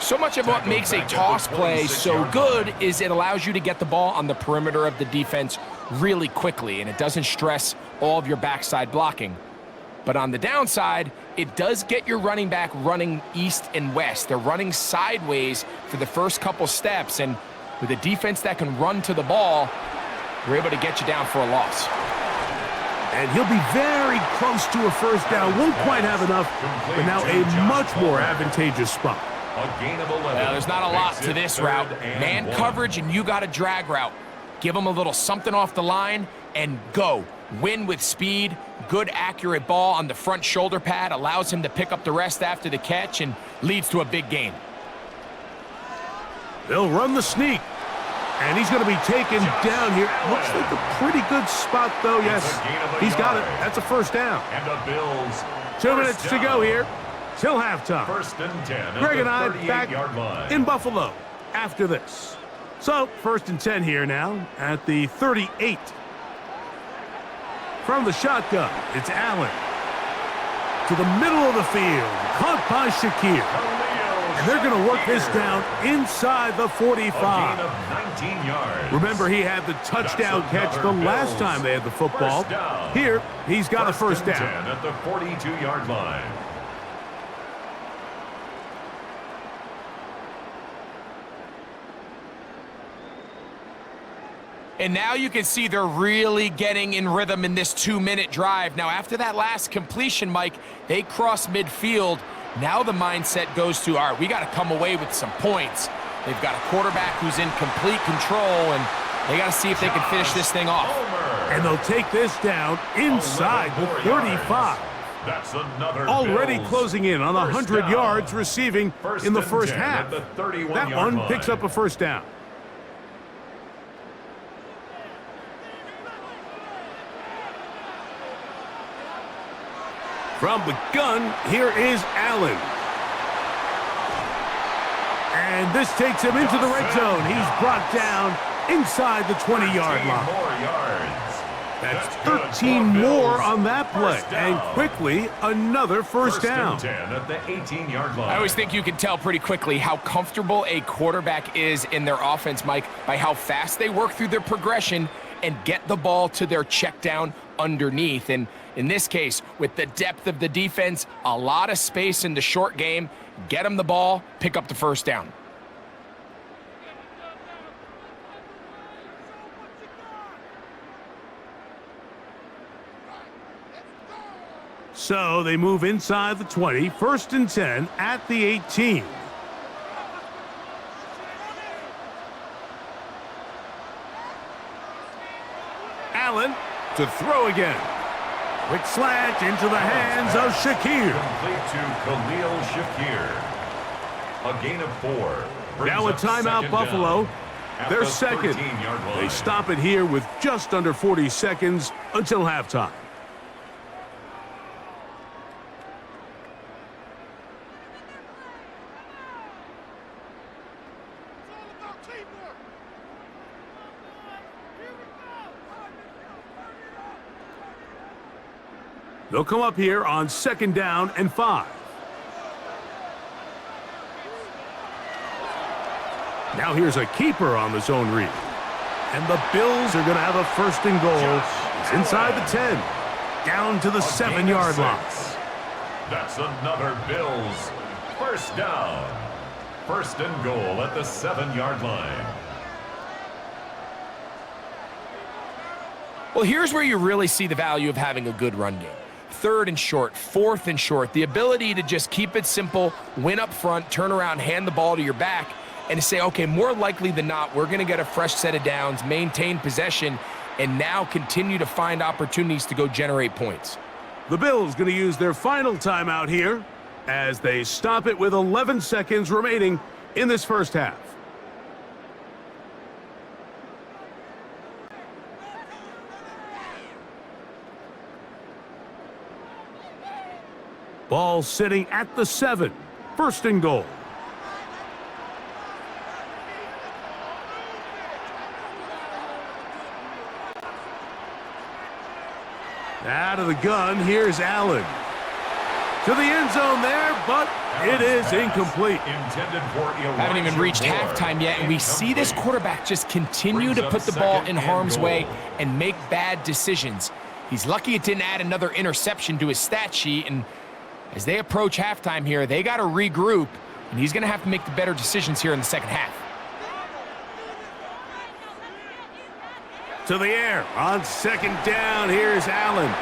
So much of what makes a toss play so good is it allows you to get the ball on the perimeter of the defense really quickly, and it doesn't stress all of your backside blocking. But on the downside, it does get your running back running east and west. They're running sideways for the first couple steps, and with a defense that can run to the ball, we're able to get you down for a loss. And he'll be very close to a first down. Won't quite have enough, but now a much more advantageous spot. Well, there's not a lot to this route. Man coverage, and you got a drag route. Give him a little something off the line and go. Win with speed. Good, accurate ball on the front shoulder pad. Allows him to pick up the rest after the catch and leads to a big gain. They'll run the sneak. And he's going to be taken down here. Looks like a pretty good spot, though. Yes, he's got it. That's a first down. And the Bills. 2 minutes to go here till halftime. 1st and 10. Greg and I back in Buffalo after this. So, 1st and 10 here now at the 38. From the shotgun, it's Allen. To the middle of the field, caught by Shakir. And they're going to work this down inside the 45. 19 yards. Remember, he had the touchdown catch the last time they had the football. Here, he's got a first down. 10 at the 42-yard line. And now you can see they're really getting in rhythm in this 2-minute drive. Now, after that last completion, Mike, they cross midfield. Now the mindset goes to, all right, we got to come away with some points. They've got a quarterback who's in complete control, and they got to see if they can finish this thing off. And they'll take this down inside the 35. That's another Already Bills closing in on 100 down. yards receiving in the first half. That one picks up a first down. From the gun, here is Allen. And this takes him into the red zone. He's brought down inside the 20-yard line. More yards. That's 13 more on that play. And quickly, another first down. And 10 at the 18-yard line. I always think you can tell pretty quickly how comfortable a quarterback is in their offense, Mike, by how fast they work through their progression and get the ball to their check down underneath. And in this case, with the depth of the defense, a lot of space in the short game, get them the ball, pick up the first down. So they move inside the 20, 1st and 10 at the 18. Allen to throw again. Quick slant into the hands of Shakir. Complete to Khalil Shakir. A gain of 4. Now a timeout, Buffalo. They're second. They stop it here with just under 40 seconds until halftime. They'll come up here on 2nd down and 5. Now here's a keeper on the zone read. And the Bills are going to have a 1st and goal. It's inside the 10. Down to the 7-yard line. That's another Bills first down. 1st and goal at the 7-yard line. Well, here's where you really see the value of having a good run game. 3rd and short, 4th and short, the ability to just keep it simple, win up front, turn around, hand the ball to your back, and to say, okay, more likely than not, we're going to get a fresh set of downs, maintain possession, and now continue to find opportunities to go generate points. The Bills going to use their final timeout here as they stop it with 11 seconds remaining in this first half. Ball sitting at the 7. 1st and goal. Out of the gun, here's Allen. To the end zone there, but it is incomplete. Haven't even reached halftime yet, and we see this quarterback just continue to put the ball in harm's way and make bad decisions. He's lucky it didn't add another interception to his stat sheet, and as they approach halftime here, they got to regroup, and he's going to have to make the better decisions here in the second half. To the air on 2nd down, here's Allen.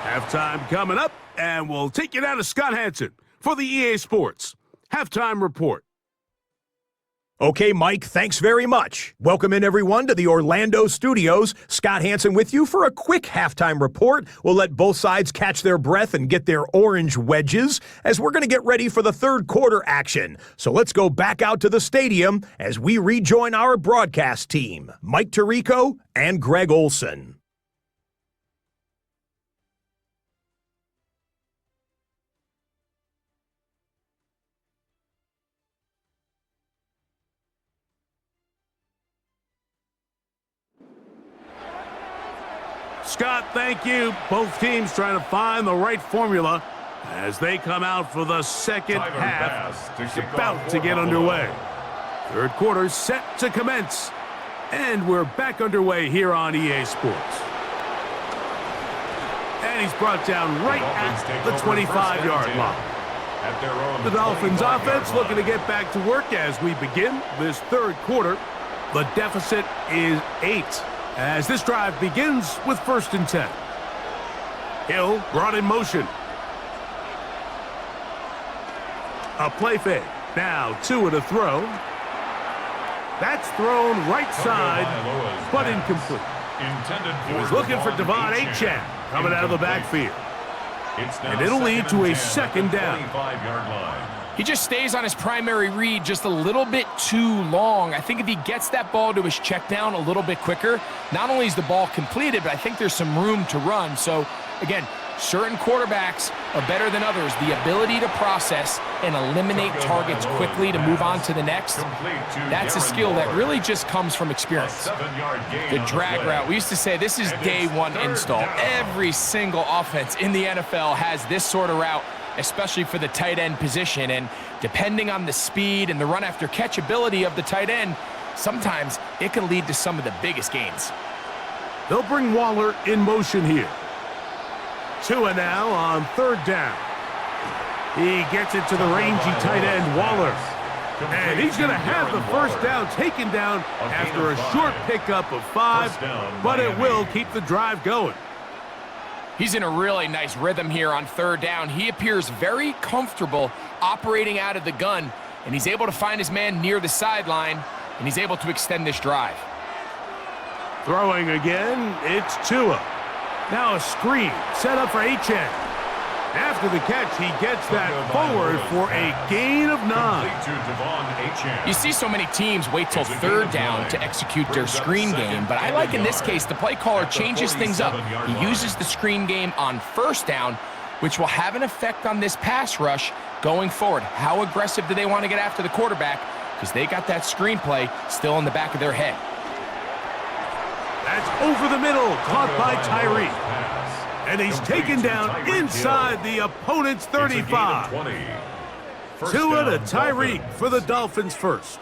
Halftime coming up, and we'll take you down to Scott Hansen for the EA Sports Halftime Report. Okay, Mike, thanks very much. Welcome in, everyone, to the Orlando studios. Scott Hansen with you for a quick halftime report. We'll let both sides catch their breath and get their orange wedges as we're going to get ready for the 3rd quarter action. So let's go back out to the stadium as we rejoin our broadcast team, Mike Tirico and Greg Olson. Scott, thank you. Both teams trying to find the right formula as they come out for the second half. It's about to get underway. 3rd quarter set to commence. And we're back underway here on EA Sports. And he's brought down right at the 25-yard line. The Dolphins offense looking to get back to work as we begin this 3rd quarter. The deficit is 8. As this drive begins with 1st and 10. Hill brought in motion. A play fake. Now 2 to throw. That's thrown right side, but incomplete. He was looking for Devon Achane coming out of the backfield. And it'll lead to a second down. He just stays on his primary read just a little bit too long. I think if he gets that ball to his check down a little bit quicker, not only is the ball completed, but I think there's some room to run. So, again, certain quarterbacks are better than others. The ability to process and eliminate targets quickly to move on to the next, that's a skill that really just comes from experience. The drag route, we used to say this is day one install. Every single offense in the NFL has this sort of route, especially for the tight end position. And depending on the speed and the run after catch ability of the tight end, sometimes it can lead to some of the biggest gains. They'll bring Waller in motion here. Tua now on third down. He gets it to the rangy tight end, Waller. And he's going to have the first down taken down after a short pickup of 5, but it will keep the drive going. He's in a really nice rhythm here on third down. He appears very comfortable operating out of the gun, and he's able to find his man near the sideline, and he's able to extend this drive. Throwing again, it's Tua. Now a screen set up for Achane. After the catch, he gets that forward for a gain of 9. You see so many teams wait till third down to execute their screen game, but I like in this case the play caller changes things up. He uses the screen game on first down, which will have an effect on this pass rush going forward. How aggressive do they want to get after the quarterback? Because they got that screen play still in the back of their head. That's over the middle, caught by Tyree. And he's taken down inside the opponent's 35. Tua to Tyreek for the Dolphins first.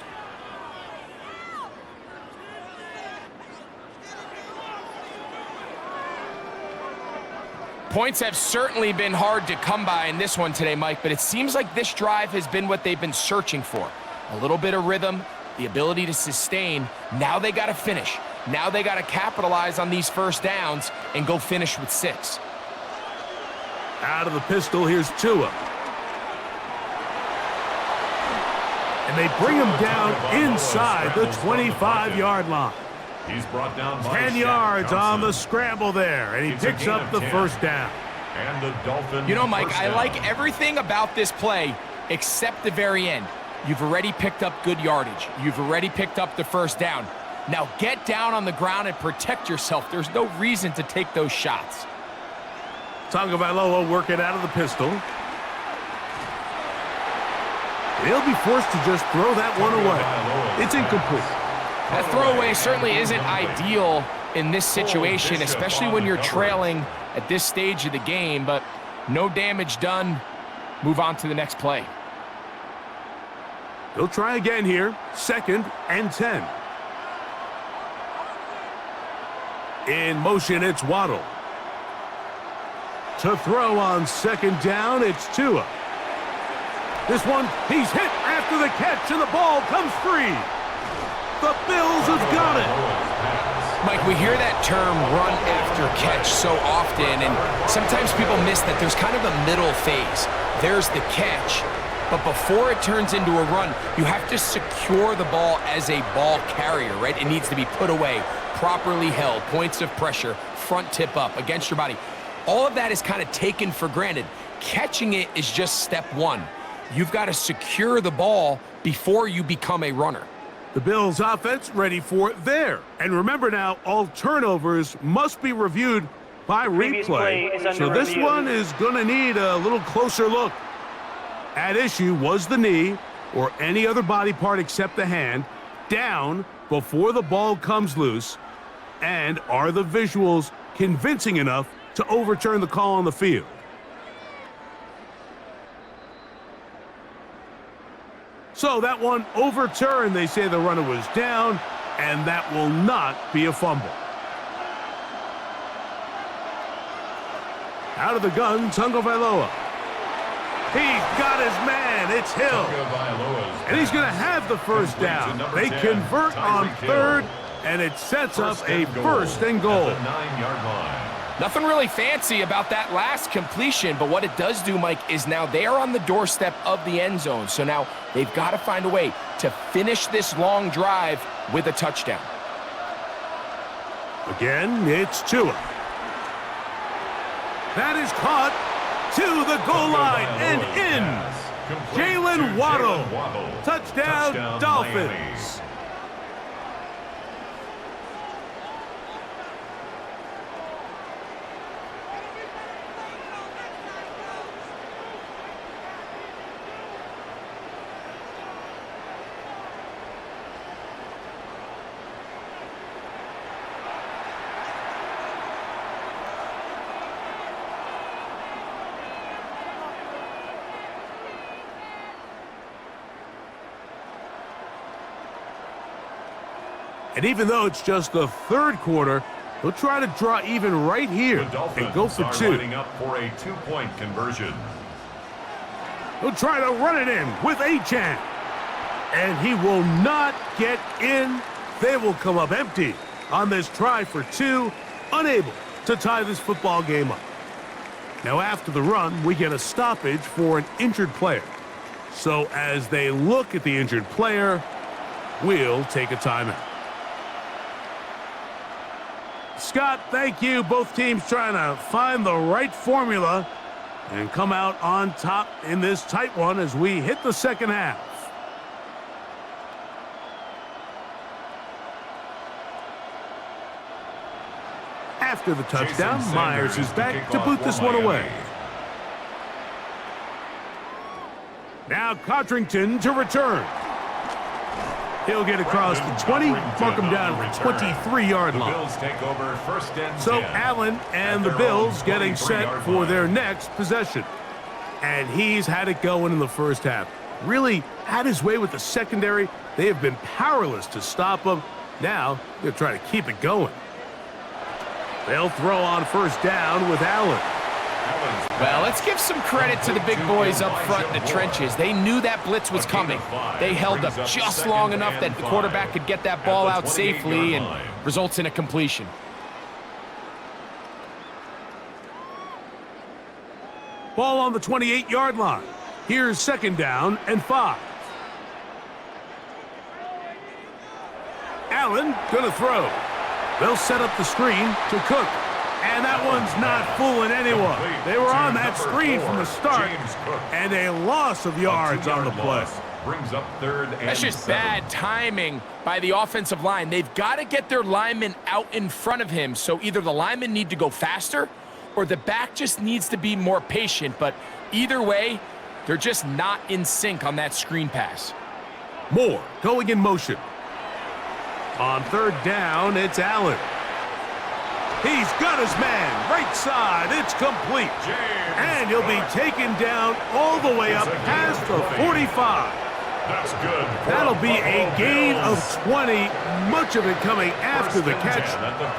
Points have certainly been hard to come by in this one today, Mike, but it seems like this drive has been what they've been searching for. A little bit of rhythm, the ability to sustain. Now they got to finish. Now they got to capitalize on these first downs and go finish with 6. Out of the pistol, here's Tua. And they bring him down inside the 25-yard line. He's brought down by 10 yards on the scramble there, and he picks up the first down. And the Dolphins. You know, Mike, I like everything about this play except the very end. You've already picked up good yardage. You've already picked up the first down. Now get down on the ground and protect yourself. There's no reason to take those shots. Tagovailoa working out of the pistol. He'll be forced to just throw that one away. It's incomplete. That throwaway certainly isn't ideal in this situation, especially when you're trailing at this stage of the game, but no damage done. Move on to the next play. He'll try again here. 2nd and 10. In motion, it's Waddle. To throw on 2nd down, it's Tua. This one, he's hit after the catch, and the ball comes free. The Bills have got it. Mike, we hear that term run after catch so often, and sometimes people miss that there's kind of a middle phase. There's the catch, but before it turns into a run, you have to secure the ball as a ball carrier, right? It needs to be put away, properly held, points of pressure, front tip up against your body. All of that is kind of taken for granted. Catching it is just step one. You've got to secure the ball before you become a runner. The Bills offense ready for there. And remember now, all turnovers must be reviewed by replay. So this one is going to need a little closer look. At issue was the knee or any other body part except the hand down before the ball comes loose. And are the visuals convincing enough to overturn the call on the field? So that one overturned. They say the runner was down, and that will not be a fumble. Out of the gun, Tagovailoa. He's got his man. It's Hill. And he's going to have the first down. They convert on 3rd, and it sets up a 1st and goal. At the 9-yard line. Nothing really fancy about that last completion, but what it does do, Mike, is now they are on the doorstep of the end zone. So now they've got to find a way to finish this long drive with a touchdown. Again, it's Tua. That is caught to the goal line and in. Jalen Waddle. Touchdown, Dolphins. And even though it's just the third quarter, he'll try to draw even right here and go for two. Lining up for a two-point conversion. He'll try to run it in with Achane. And he will not get in. They will come up empty on this try for two, unable to tie this football game up. Now after the run, we get a stoppage for an injured player. So as they look at the injured player, we'll take a timeout. Scott, thank you. Both teams trying to find the right formula and come out on top in this tight one as we hit the second half. After the touchdown, Myers is back to boot this one away. Now Codrington to return. He'll get across the 20, mark him down at the 23-yard line. Bills take over first and 10. So Allen and the Bills getting set for their next possession. And he's had it going in the first half. Really had his way with the secondary. They have been powerless to stop him. Now they're trying to keep it going. They'll throw on first down with Allen. Well, let's give some credit to the big boys up front in the trenches. They knew that blitz was coming. They held up just long enough that the quarterback could get that ball out safely and results in a completion. Ball on the 28-yard line. Here's second down and 5. Allen gonna throw. They'll set up the screen to Cook. And that one's not fooling anyone. They were on that screen from the start, and a loss of yards on the play. Brings up third and That's just 7. bad timing by the offensive line. They've got to get their linemen out in front of him, so either the linemen need to go faster or the back just needs to be more patient. But either way, they're just not in sync on that screen pass. Moore going in motion. On third down, it's Allen. He's got his man, right side, it's complete. And he'll be taken down all the way up past the 45. That's good. That'll be a gain of 20, much of it coming after the catch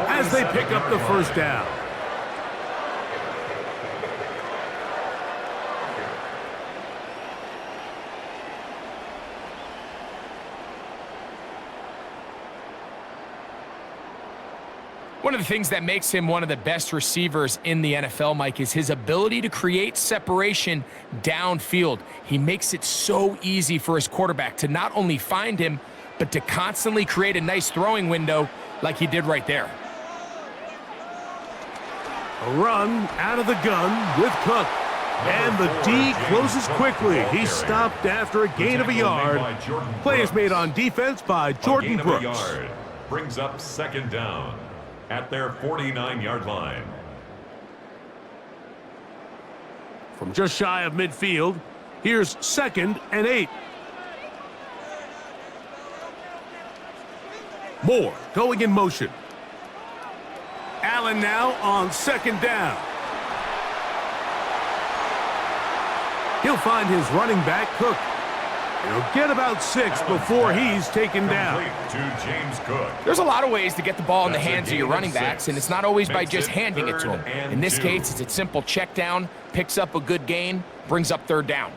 as they pick up the first down. One of the things that makes him one of the best receivers in the NFL, Mike, is his ability to create separation downfield. He makes it so easy for his quarterback to not only find him, but to constantly create a nice throwing window like he did right there. A run out of the gun with Cook. And the D closes quickly. He's stopped after a gain of a yard. Play is made on defense by Jordan Brooks. Brings up second down at their 49-yard line. From just shy of midfield, here's second and 8. Moore going in motion. Allen now on second down. He'll find his running back, Cook. He'll get about 6 before he's taken down. To James Cook. There's a lot of ways to get the ball in the hands of your running backs, and it's not always by just handing it to them. In this case, it's a simple check down, picks up a good gain, brings up third down.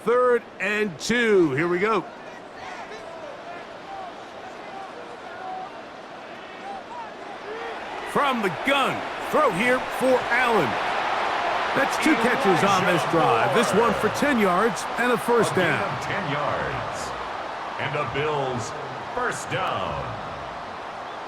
3rd and 2. Here we go. From the gun, throw here for Allen. That's 2 catches on this drive. This one for 10 yards and a first down. 10 yards. And the Bills first down.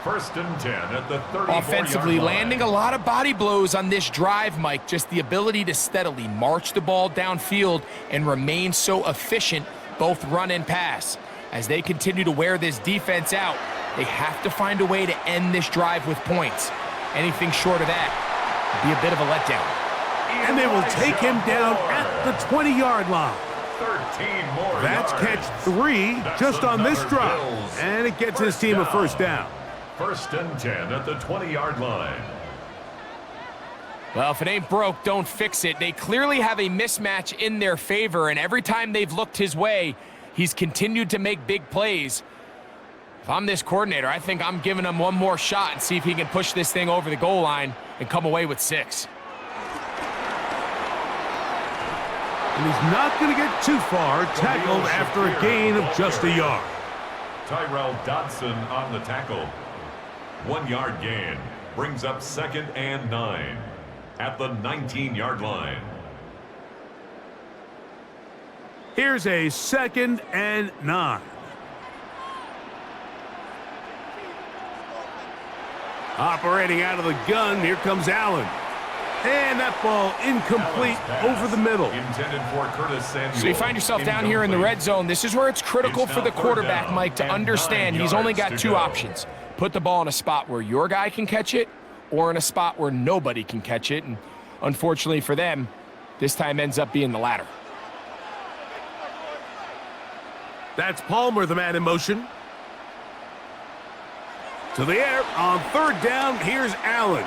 First and 10 at the 34-yard Offensively, line. landing a lot of body blows on this drive, Mike. Just the ability to steadily march the ball downfield and remain so efficient, both run and pass. As they continue to wear this defense out, they have to find a way to end this drive with points. Anything short of that would be a bit of a letdown. And they will take him down at the 20-yard line. 13 more That's yards. catch 3 just on this drive. And it gets his team a first down. First and 10 at the 20-yard line. Well, if it ain't broke, don't fix it. They clearly have a mismatch in their favor, and every time they've looked his way, he's continued to make big plays. If I'm this coordinator, I think I'm giving him one more shot and see if he can push this thing over the goal line and come away with 6. And he's not going to get too far, tackled after a gain of just a yard. Tyrell Dodson on the tackle. 1-yard gain brings up 2nd and 9 at the 19-yard line. Here's a 2nd and 9. Operating out of the gun, here comes Allen. And that ball incomplete over the middle. Intended for Curtis Samuel. So you find yourself down here in the red zone. This is where it's critical for the quarterback, Mike, to understand he's only got 2 options. Put the ball in a spot where your guy can catch it or in a spot where nobody can catch it. And unfortunately for them, this time ends up being the latter. That's Palmer, the man in motion. To the air on 3rd down. Here's Allen.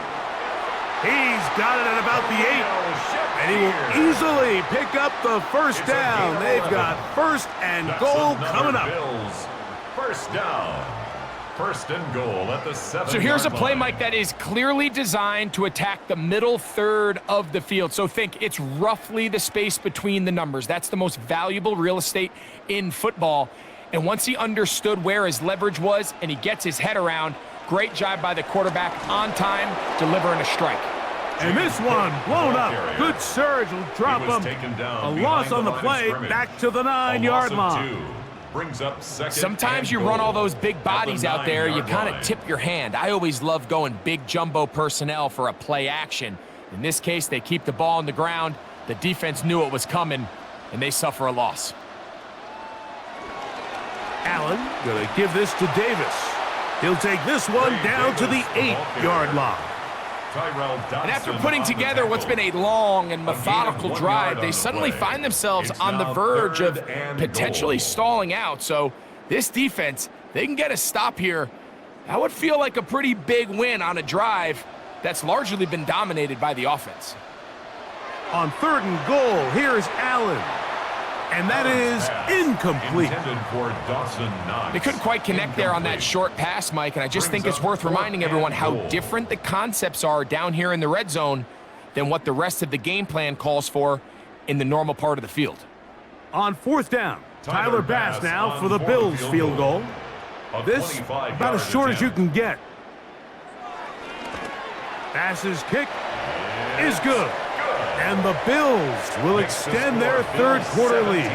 He's got it at about the 8. And he will easily pick up the first down. They've got 1st and goal coming up. Bills. First down. 1st and goal at the 7-yard line. So here's a play, Mike, that is clearly designed to attack the middle third of the field. So think it's roughly the space between the numbers. That's the most valuable real estate in football. And once he understood where his leverage was and he gets his head around, great job by the quarterback on time, delivering a strike. And this one blown up. Good surge will drop him. A loss on the play, back to the 9-yard line. Brings up 2nd. Sometimes you and run all goal those big bodies at the out there, you 9-yard kind line. of tip your hand. I always love going big jumbo personnel for a play action. In this case, they keep the ball on the ground. The defense knew it was coming, and they suffer a loss. Allen going to give this to Davis. He'll take this one down to the 8-yard line. And after putting together what's been a long and methodical drive, they suddenly find themselves on the verge of potentially stalling out. So this defense, they can get a stop here. That would feel like a pretty big win on a drive that's largely been dominated by the offense. On 3rd and goal, here's Allen. And that is incomplete. They couldn't quite connect there on that short pass, Mike, and I just think it's worth reminding everyone how different the concepts are down here in the red zone than what the rest of the game plan calls for in the normal part of the field. On 4th down, Tyler Bass now for the Bills field goal. This about as short as you can get. Bass's kick is good. And the Bills will extend their 3rd quarter lead.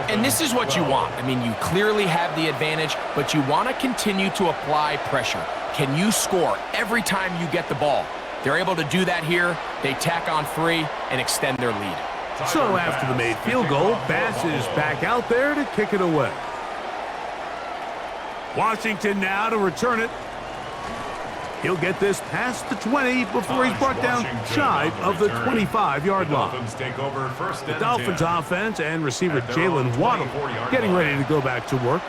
And this is what you want. I mean, you clearly have the advantage, but you want to continue to apply pressure. Can you score every time you get the ball? They're able to do that here. They tack on 3 and extend their lead. So after the made field goal, Bass is back out there to kick it away. Washington now to return it. He'll get this past the 20 before he's brought down shy of the 25-yard line. The Dolphins offense and receiver Jalen Waddle getting ready to go back to work.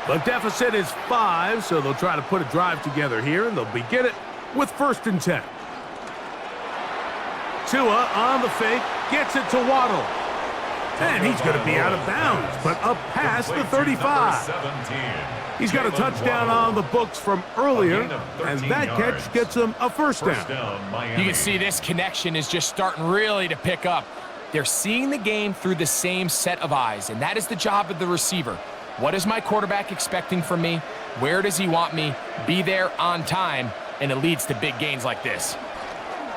The deficit is 5, so they'll try to put a drive together here, and they'll begin it with 1st and 10. Tua on the fake, gets it to Waddle. And he's going to be out of bounds, but up past the 35. He's got a touchdown on the books from earlier, and that catch gets him a first down. You can see this connection is just starting really to pick up. They're seeing the game through the same set of eyes, and that is the job of the receiver. What is my quarterback expecting from me? Where does he want me? Be there on time, and it leads to big gains like this.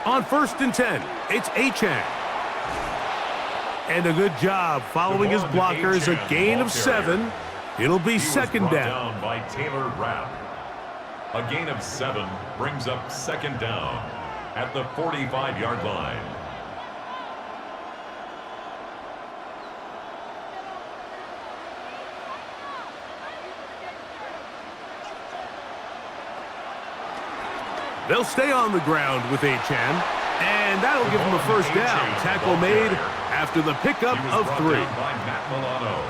On 1st and 10, it's Achan. And a good job following his blockers, a gain of 7. It'll be 2nd down. By Taylor Rapp. A gain of 7 brings up 2nd down at the 45-yard line. They'll stay on the ground with Achan, and that'll give him a 1st down. Tackle made after the pickup of 3.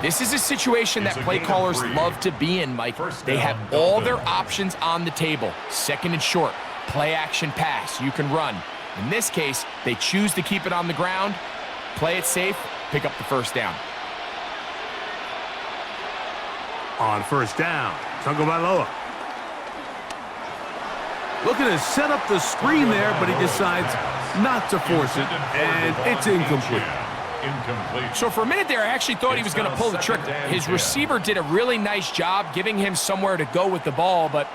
This is a situation that play callers love to be in, Mike. They have all their options on the table. 2nd and short, play action pass, you can run. In this case, they choose to keep it on the ground, play it safe, pick up the 1st down. On 1st down, Tagovailoa. Looking to set up the screen there, but he decides not to force it, and it's incomplete. So for a minute there, I actually thought he was going to pull the trigger. His receiver did a really nice job giving him somewhere to go with the ball, but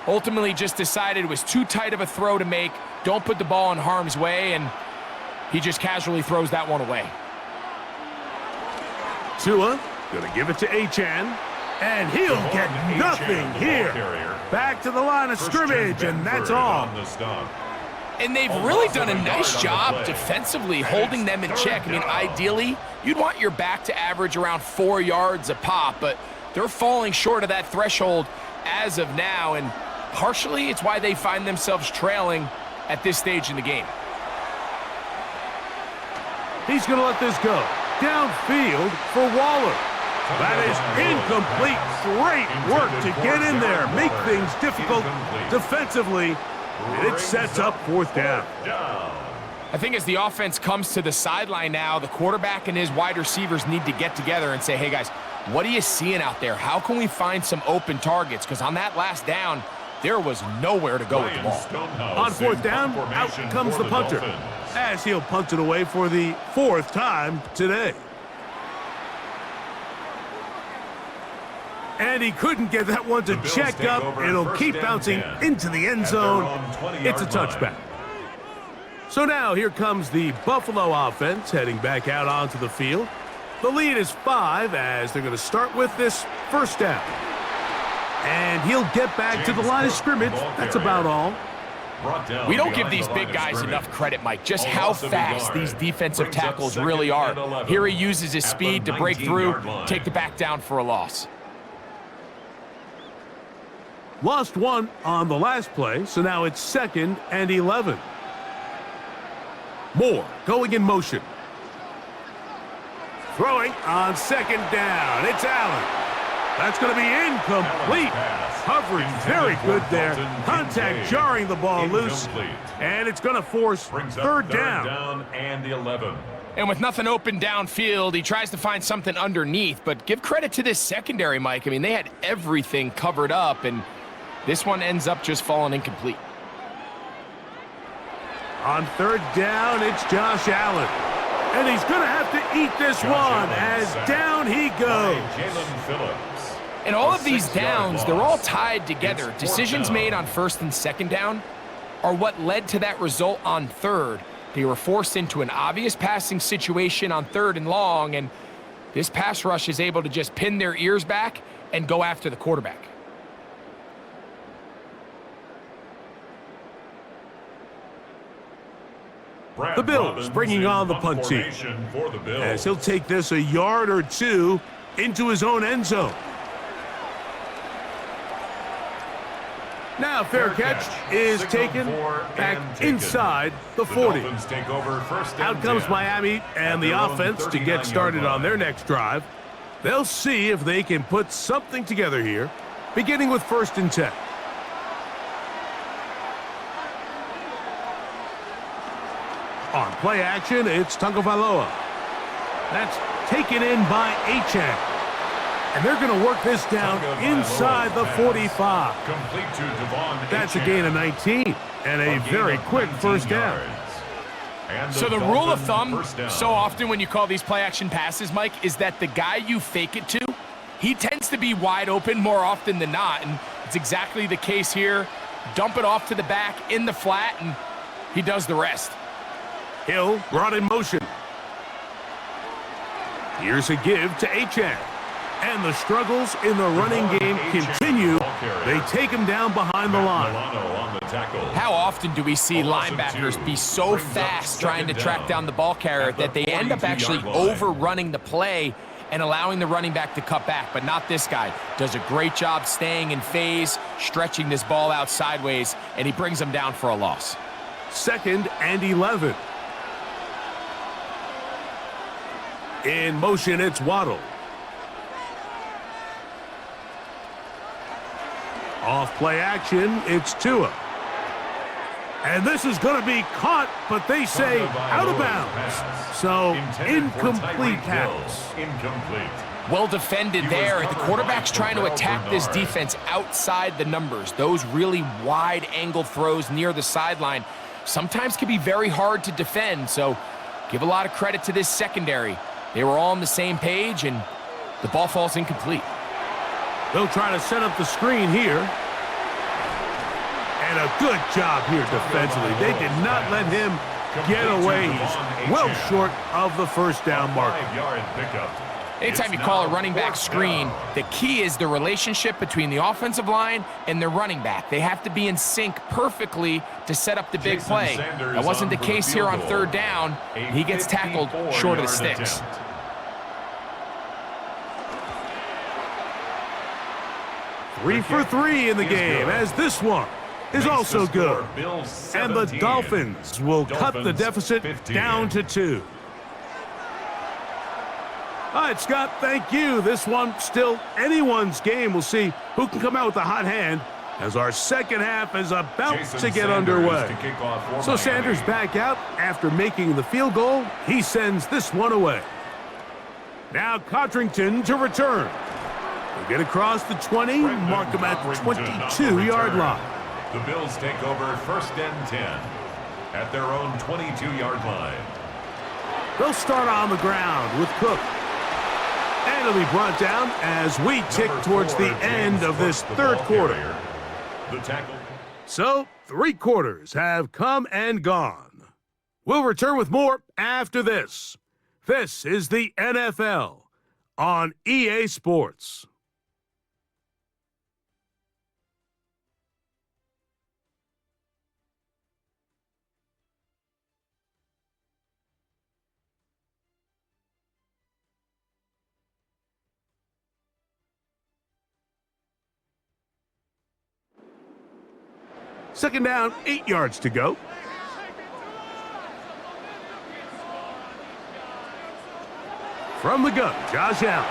ultimately just decided it was too tight of a throw to make. Don't put the ball in harm's way, and he just casually throws that one away. Tua going to give it to Achan, and he'll get nothing here. Back to the line of scrimmage, and that's all. And they've really done a nice job defensively holding them in check. I mean, ideally, you'd want your back to average around 4 yards a pop, but they're falling short of that threshold as of now, and partially it's why they find themselves trailing at this stage in the game. He's going to let this go. Downfield for Waller. That is incomplete. Great work to get in there, make things difficult defensively, and it sets up 4th down. I think as the offense comes to the sideline now, the quarterback and his wide receivers need to get together and say, hey guys, what are you seeing out there? How can we find some open targets? Because on that last down, there was nowhere to go with the ball. On 4th down, out comes the punter, as he'll punt it away for the 4th time today. And he couldn't get that one to check up. It'll keep bouncing into the end zone. It's a touchback. So now here comes the Buffalo offense heading back out onto the field. The lead is 5 as they're going to start with this 1st down. And he'll get back to the line of scrimmage. That's about all. We don't give these big guys enough credit, Mike, just how fast these defensive tackles really are. Here he uses his speed to break through, take the back down for a loss. Lost 1 on the last play, so now it's 2nd and 11. Moore going in motion. Throwing on 2nd down. It's Allen. That's going to be incomplete. Coverage very good there. Contact jarring the ball loose. And it's going to force 3rd down. And 11. And with nothing open downfield, he tries to find something underneath. But give credit to this secondary, Mike. I mean, they had everything covered up, and this one ends up just falling incomplete. On 3rd down, it's Josh Allen. And he's going to have to eat this one as down he goes. And all of these downs, they're all tied together. Decisions made on 1st and 2nd down are what led to that result on 3rd. They were forced into an obvious passing situation on 3rd and long, and this pass rush is able to just pin their ears back and go after the quarterback. The Bills bringing on the punt team, as he'll take this a yard or 2 into his own end zone. Now fair catch is taken back inside the 40. Out comes Miami and the offense to get started on their next drive. They'll see if they can put something together here, beginning with 1st and 10. On play action, it's Tagovailoa. That's taken in by Achan. And they're going to work this down inside the 45. That's a gain of 19 and a very quick 1st down. So the rule of thumb, so often when you call these play action passes, Mike, is that the guy you fake it to, he tends to be wide open more often than not, and It's exactly the case here. Dump it off to the back in the flat, and he does the rest. Hill brought in motion. Here's a give to Achane. And the struggles in the running game continue. They take him down behind the line. How often do we see linebackers be so fast trying to track down the ball carrier that they end up actually overrunning the play and allowing the running back to cut back? But not this guy. Does a great job staying in phase, stretching this ball out sideways, and he brings them down for a loss. 2nd and 11. In motion, it's Waddle. Off play action, it's Tua. And this is going to be caught, but they say out of bounds. So, incomplete pass. Incomplete. Well defended there. The quarterback's trying to attack this defense outside the numbers. Those really wide angle throws near the sideline sometimes can be very hard to defend. So, give a lot of credit to this secondary. They were all on the same page, and the ball falls incomplete. They'll try to set up the screen here. And a good job here defensively. They did not let him get away. He's well short of the first down marker. Anytime you call a running back screen, the key is the relationship between the offensive line and the running back. They have to be in sync perfectly to set up the big play. That wasn't the case here on 3rd down. He gets tackled short of the sticks. Three for 3 in the game, as this one is also good. And the Dolphins will cut the deficit down to 2. All right, Scott, thank you. This one still anyone's game. We'll see who can come out with the hot hand as our second half is about to get underway. So Sanders back out after making the field goal. He sends this one away. Now Codrington to return. They get across the 20, mark him at the 22-yard line. The Bills take over 1st and 10 at their own 22-yard line. They'll start on the ground with Cook. And it'll be brought down as we tick towards the end of this 3rd quarter. The tackle. So, 3 quarters have come and gone. We'll return with more after this. This is the NFL on EA Sports. Second down, 8 yards to go. From the gun, Josh Allen.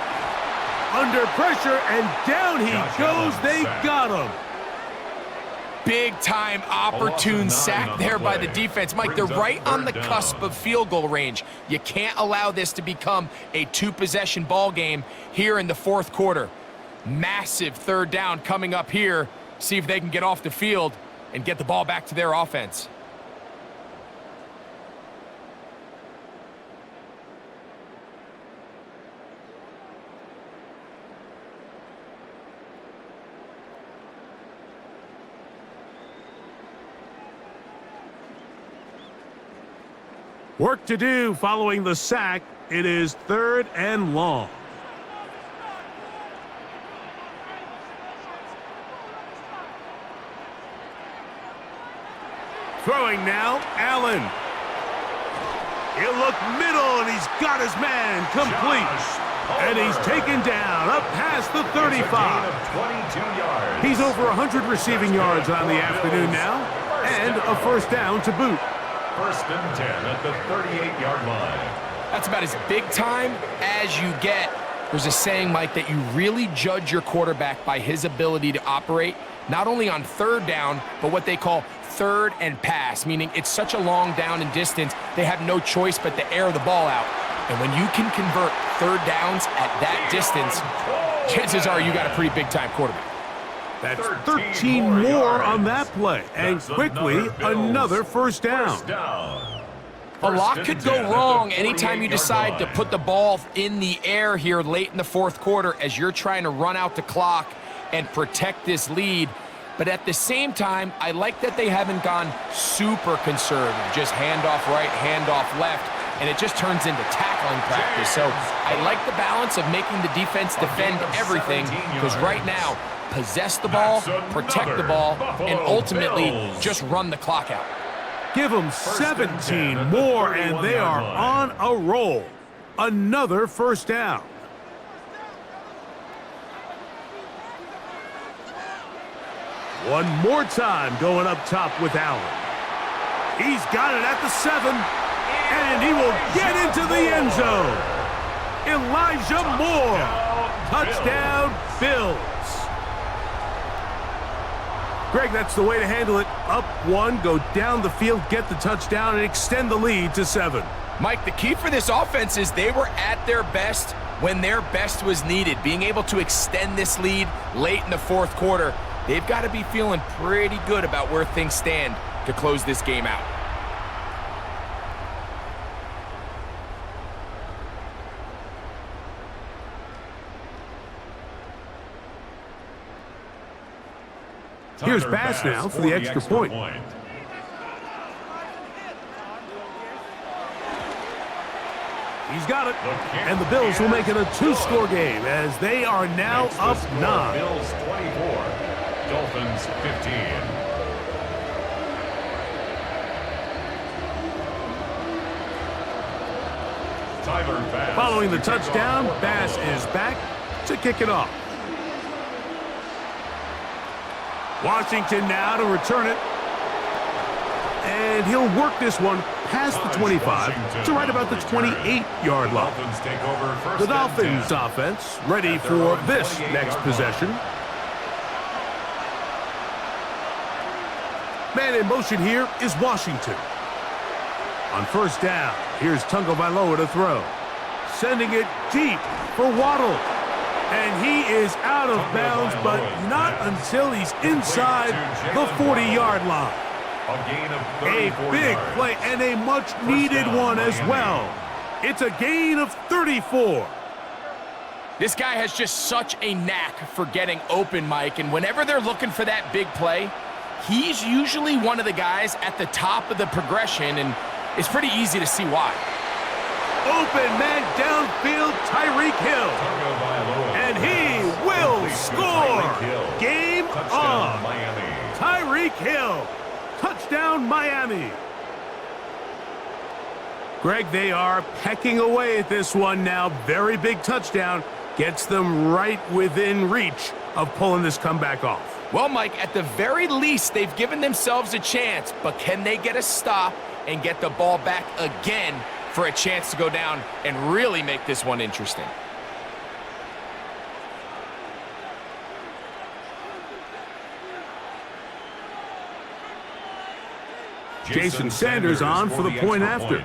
Under pressure, and down he goes. They got him. Big-time opportune sack there by the defense. Mike, they're right on the cusp of field goal range. You can't allow this to become a 2-possession ball game here in the 4th quarter. Massive 3rd down coming up here. See if they can get off the field and get the ball back to their offense. Work to do following the sack. It is 3rd and long. Throwing now, Allen. He'll look middle, and he's got his man complete. And he's taken down up past the 35. 22 yards. He's over 100 receiving yards on the afternoon now, and a 1st down to boot. 1st and 10 at the 38-yard line. That's about as big time as you get. There's a saying, Mike, that you really judge your quarterback by his ability to operate, not only on 3rd down, but what they call 3rd and pass, meaning it's such a long down and distance, they have no choice but to air the ball out. And when you can convert 3rd downs at that distance, chances are you got a pretty big-time quarterback. That's 13 more on that play, and quickly another 1st down. A lot could go wrong anytime you decide to put the ball in the air here late in the 4th quarter as you're trying to run out the clock and protect this lead. But at the same time, I like that they haven't gone super conservative, just handoff right, handoff left, and it just turns into tackling practice. So I like the balance of making the defense defend everything, because right now, possess the ball, protect the ball, and ultimately just run the clock out. Give them 17 more, and they are on a roll. Another first down. One more time going up top with Allen. He's got it at the 7, and he will get into the end zone. Elijah Moore. Touchdown, Bills. Greg, that's the way to handle it. Up 1, go down the field, get the touchdown, and extend the lead to 7. Mike, the key for this offense is they were at their best when their best was needed. Being able to extend this lead late in the fourth quarter, they've got to be feeling pretty good about where things stand to close this game out. Here's Bass now for the extra point. He's got it, and the Bills will make it a 2-score game as they are now up 9. Bills 24, Dolphins 15. Following the touchdown, Bass is back to kick it off. Washington now to return it. And he'll work this one past the 25 to right about the 28-yard line. The Dolphins offense ready for this next possession. Man in motion here is Washington. On first down, here's Tagovailoa to throw. Sending it deep for Waddle. And he is out of bounds, but not until he's inside the 40-yard line. A big play and a much-needed one as well. It's a gain of 34. This guy has just such a knack for getting open, Mike, and whenever they're looking for that big play, he's usually one of the guys at the top of the progression, and it's pretty easy to see why. Open man downfield, Tyreek Hill. And he will score. Game on. Tyreek Hill. Touchdown, Miami. Greg, they are pecking away at this one now. Very big touchdown. Gets them right within reach of pulling this comeback off. Well, Mike, at the very least, they've given themselves a chance, but can they get a stop and get the ball back again for a chance to go down and really make this one interesting? Jason Sanders on for the point after.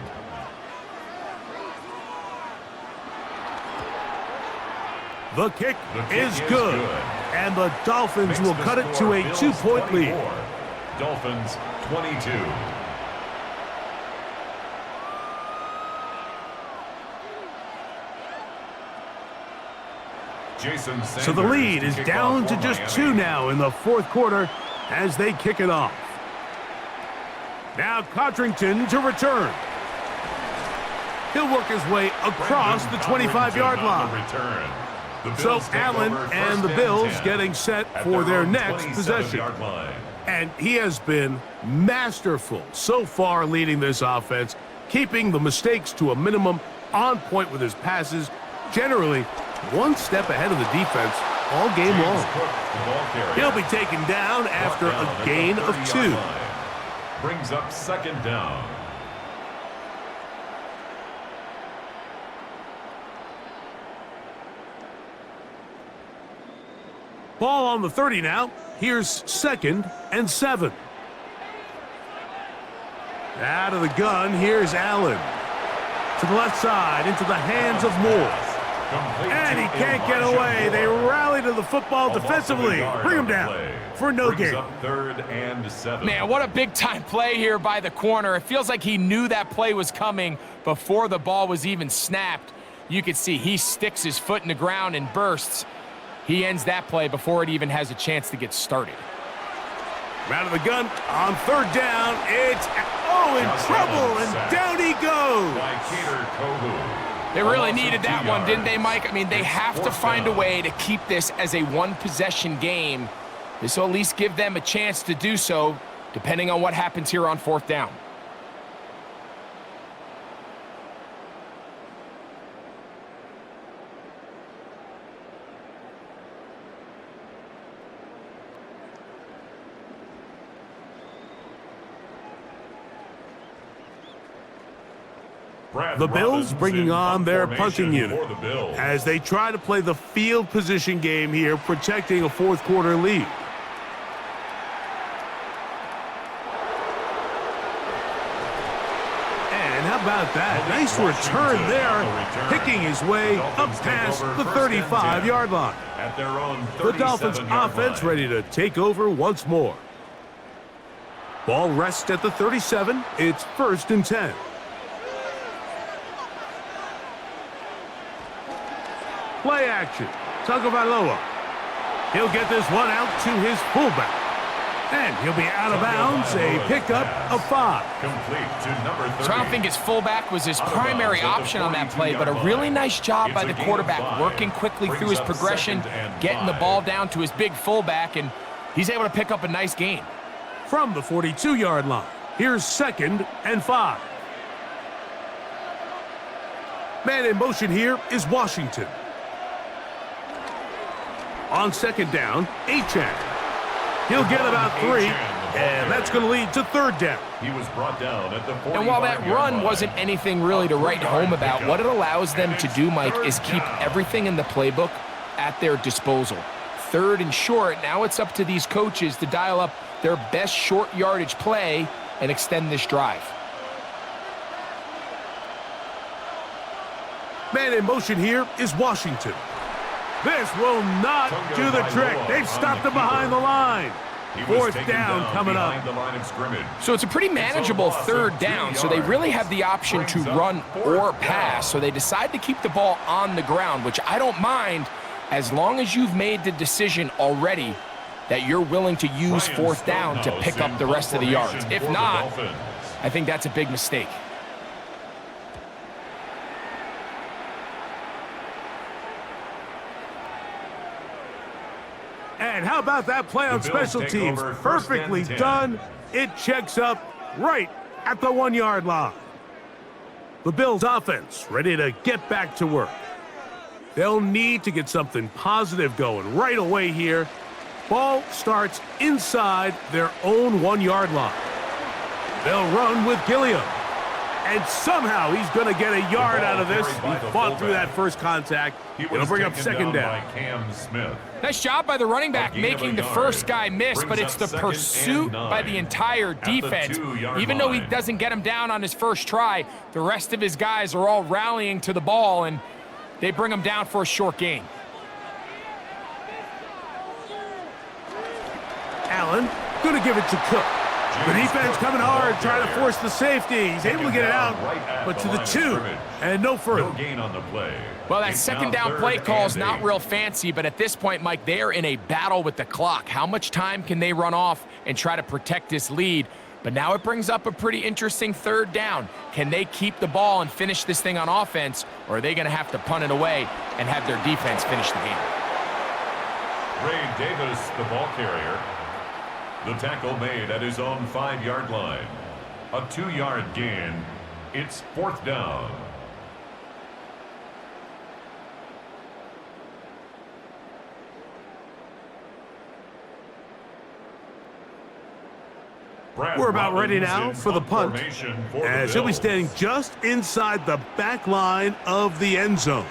The kick is good, and the Dolphins will cut it to a 2-point lead. Dolphins 22. So the lead is down to just 2 now in the fourth quarter as they kick it off. Now Codrington to return. He'll work his way across the 25-yard line. So Allen and the Bills getting set for their next possession. And he has been masterful so far leading this offense, keeping the mistakes to a minimum, on point with his passes, generally one step ahead of the defense all game long. He'll be taken down after a gain of 2. Brings up second down. Ball on the 30 now. Here's 2nd and 7. Out of the gun, here's Allen. To the left side, into the hands of Moore. And he can't get away. They rally to the football defensively. Bring him down for no gain. 3rd and 7. Man, what a big-time play here by the corner. It feels like he knew that play was coming before the ball was even snapped. You could see he sticks his foot in the ground and bursts. He ends that play before it even has a chance to get started. Out of the gun on third down. It's in trouble, and down he goes. They really needed that one, didn't they, Mike? I mean, they have to find a way to keep this as a one-possession game. This will at least give them a chance to do so, depending on what happens here on fourth down. The Bills bringing on their punting unit as they try to play the field position game here, protecting a fourth quarter lead. And how about that? Nice return there, picking his way up past the 35-yard line. The Dolphins offense ready to take over once more. Ball rests at the 37. It's 1st and 10. Play action. Tagovailoa. He'll get this one out to his fullback. And he'll be out of bounds. A pickup of 5. Complete to number 30. So I don't think his fullback was his primary option on that play, but a really nice job by the quarterback, working quickly through his progression, getting the ball down to his big fullback, and he's able to pick up a nice gain. From the 42-yard line, here's 2nd and 5. Man in motion here is Washington. On 2nd down, Achan. He'll get about 3, and that's going to lead to 3rd down. He was brought down at the 45-yard line. And while that run wasn't anything really to write home about, what it allows them to do, Mike, is keep everything in the playbook at their disposal. 3rd and short, now it's up to these coaches to dial up their best short yardage play and extend this drive. Man in motion here is Washington. This will not do the trick. They've stopped him behind the line. 4th down coming up. So it's a pretty manageable 3rd down, so they really have the option to run or pass. So they decide to keep the ball on the ground, which I don't mind as long as you've made the decision already that you're willing to use 4th down to pick up the rest of the yards. If not, I think that's a big mistake. And how about that play on special teams? Perfectly done. It checks up right at the 1-yard line. The Bills offense ready to get back to work. They'll need to get something positive going right away here. Ball starts inside their own 1-yard line. They'll run with Gilliam. And somehow he's going to get a yard out of this. He fought through that first contact. It'll bring up 2nd down. Nice job by the running back making the first guy miss, but it's the pursuit by the entire defense. Even though he doesn't get him down on his first try, the rest of his guys are all rallying to the ball, and they bring him down for a short gain. Allen going to give it to Cook. The defense coming hard, trying to force the safety. He's able to get it out, but to the 2, and no further. No gain on the play. Well, that 2nd down play call is not real fancy, but at this point, Mike, they are in a battle with the clock. How much time can they run off and try to protect this lead? But now it brings up a pretty interesting 3rd down. Can they keep the ball and finish this thing on offense, or are they going to have to punt it away and have their defense finish the game? Ray Davis, the ball carrier. The tackle made at his own 5-yard line. A 2-yard gain. It's 4th down. We're about ready now for the punt, as he'll be standing just inside the back line of the end zone.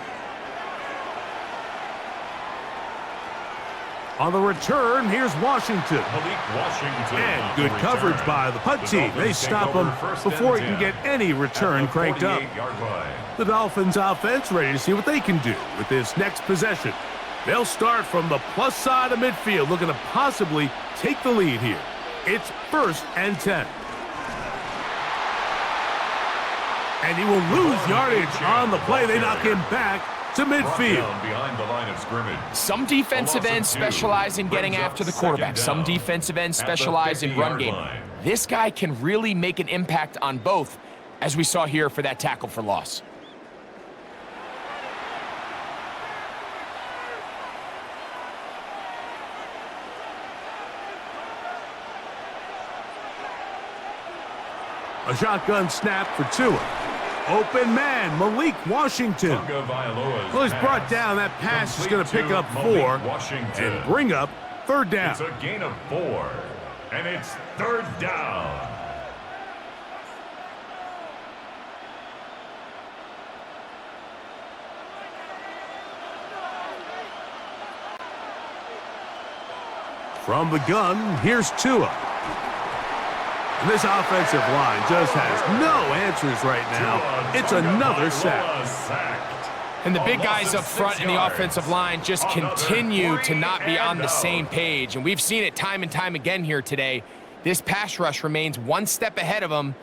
On the return, here's Washington. And good coverage by the punt team. They stop him before he can get any return cranked up. The Dolphins offense ready to see what they can do with this next possession. They'll start from the plus side of midfield, looking to possibly take the lead here. It's 1st and 10. And he will lose yardage on the play. They knock him back to Brought midfield. down behind the line of scrimmage. Some defensive A loss of ends 2 specialize in getting brings up after the second quarterback. Some down defensive ends at the specialize in run 50-yard game. line. This guy can really make an impact on both, as we saw here for that tackle for loss. A shotgun snap for Tua. Open man, Malik Washington. Tagovailoa's Well, he's brought pass. down. That pass is Complete going to pick to up Malik 4 Washington. and bring up third down. It's a gain of 4, and it's third down. From the gun, here's Tua. And this offensive line just has no answers right now. It's another sack. Sacked. And the A big loss guys of up front 6 in the yards. offensive line just Another continue to 3 not be on and the out. same page. And we've seen it time and time again here today. This pass rush remains one step ahead of them,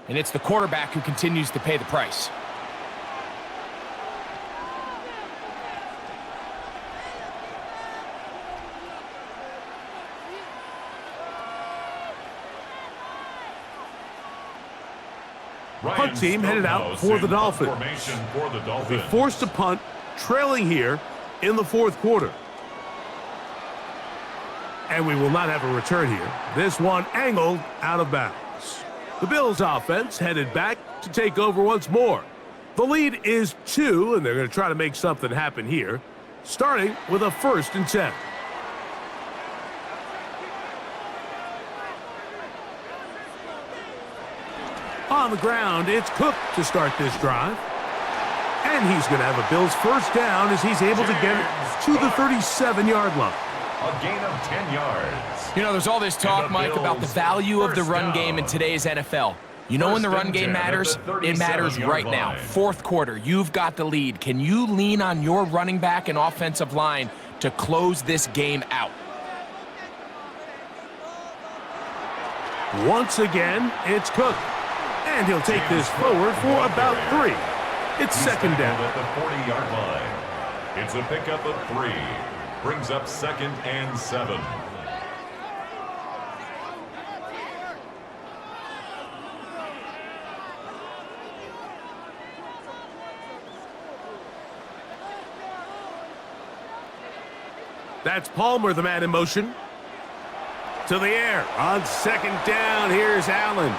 and it's the quarterback who continues to pay the price. Punt team headed out for the Dolphins. Formation for the They Dolphins. forced to punt, trailing here in the fourth quarter. And we will not have a return here. This one angled out of bounds. The Bills offense headed back to take over once more. The lead is 2, and they're going to try to make something happen here, starting with a 1st and 10. On the ground, it's Cook to start this drive. And he's going to have a Bills first down as he's able to get it to the 37-yard line. A gain of 10 yards. You know, there's all this talk, the Mike, about the Bills' value of the first run down. game in today's NFL. You know when the First run and game 10 at matters? the It matters 37-yard right now. line. Fourth quarter, you've got the lead. Can you lean on your running back and offensive line to close this game out? Once again, it's Cook. And he'll take this forward for about 3. It's He's second tackled down. at the 40-yard line. It's a pickup of 3. Brings up 2nd and 7. That's Palmer, the man in motion. To the air. On second down, here's Allen.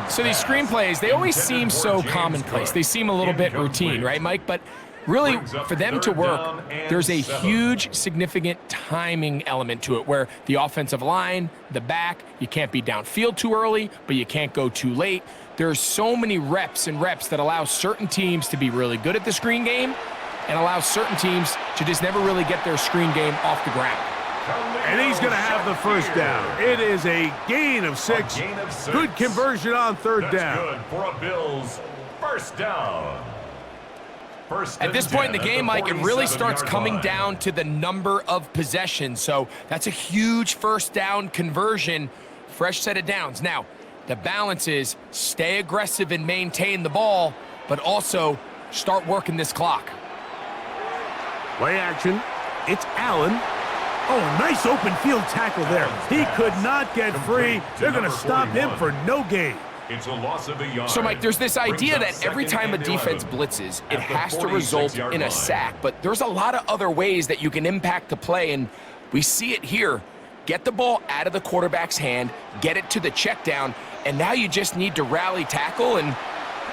So these screenplays, they always seem so commonplace. They seem a little bit routine, right, Mike? But really, for them to work, there's a huge, significant timing element to it where the offensive line, the back, you can't be downfield too early, but you can't go too late. There's so many reps and reps that allow certain teams to be really good at the screen game and allow certain teams to just never really get their screen game off the ground. And he's going to have the first down. It is a gain of 6. gain of 6. Good conversion on third That's down. good for a Bills first down. First At this and point in the 10 game, Mike, it really 47-yard starts coming line. down to the number of possessions. So that's a huge first down conversion, fresh set of downs. Now, the balance is stay aggressive and maintain the ball, but also start working this clock. Play action. It's Allen. Oh, nice open field tackle there. He could not get free. They're going to stop him for no gain. It's a loss of a yard. So, Mike, there's this Brings idea up that every 2nd time a and defense 11 blitzes, at it the has to result 46-yard in a line. sack. But there's a lot of other ways that you can impact the play, and we see it here. Get the ball out of the quarterback's hand, get it to the check down, and now you just need to rally tackle and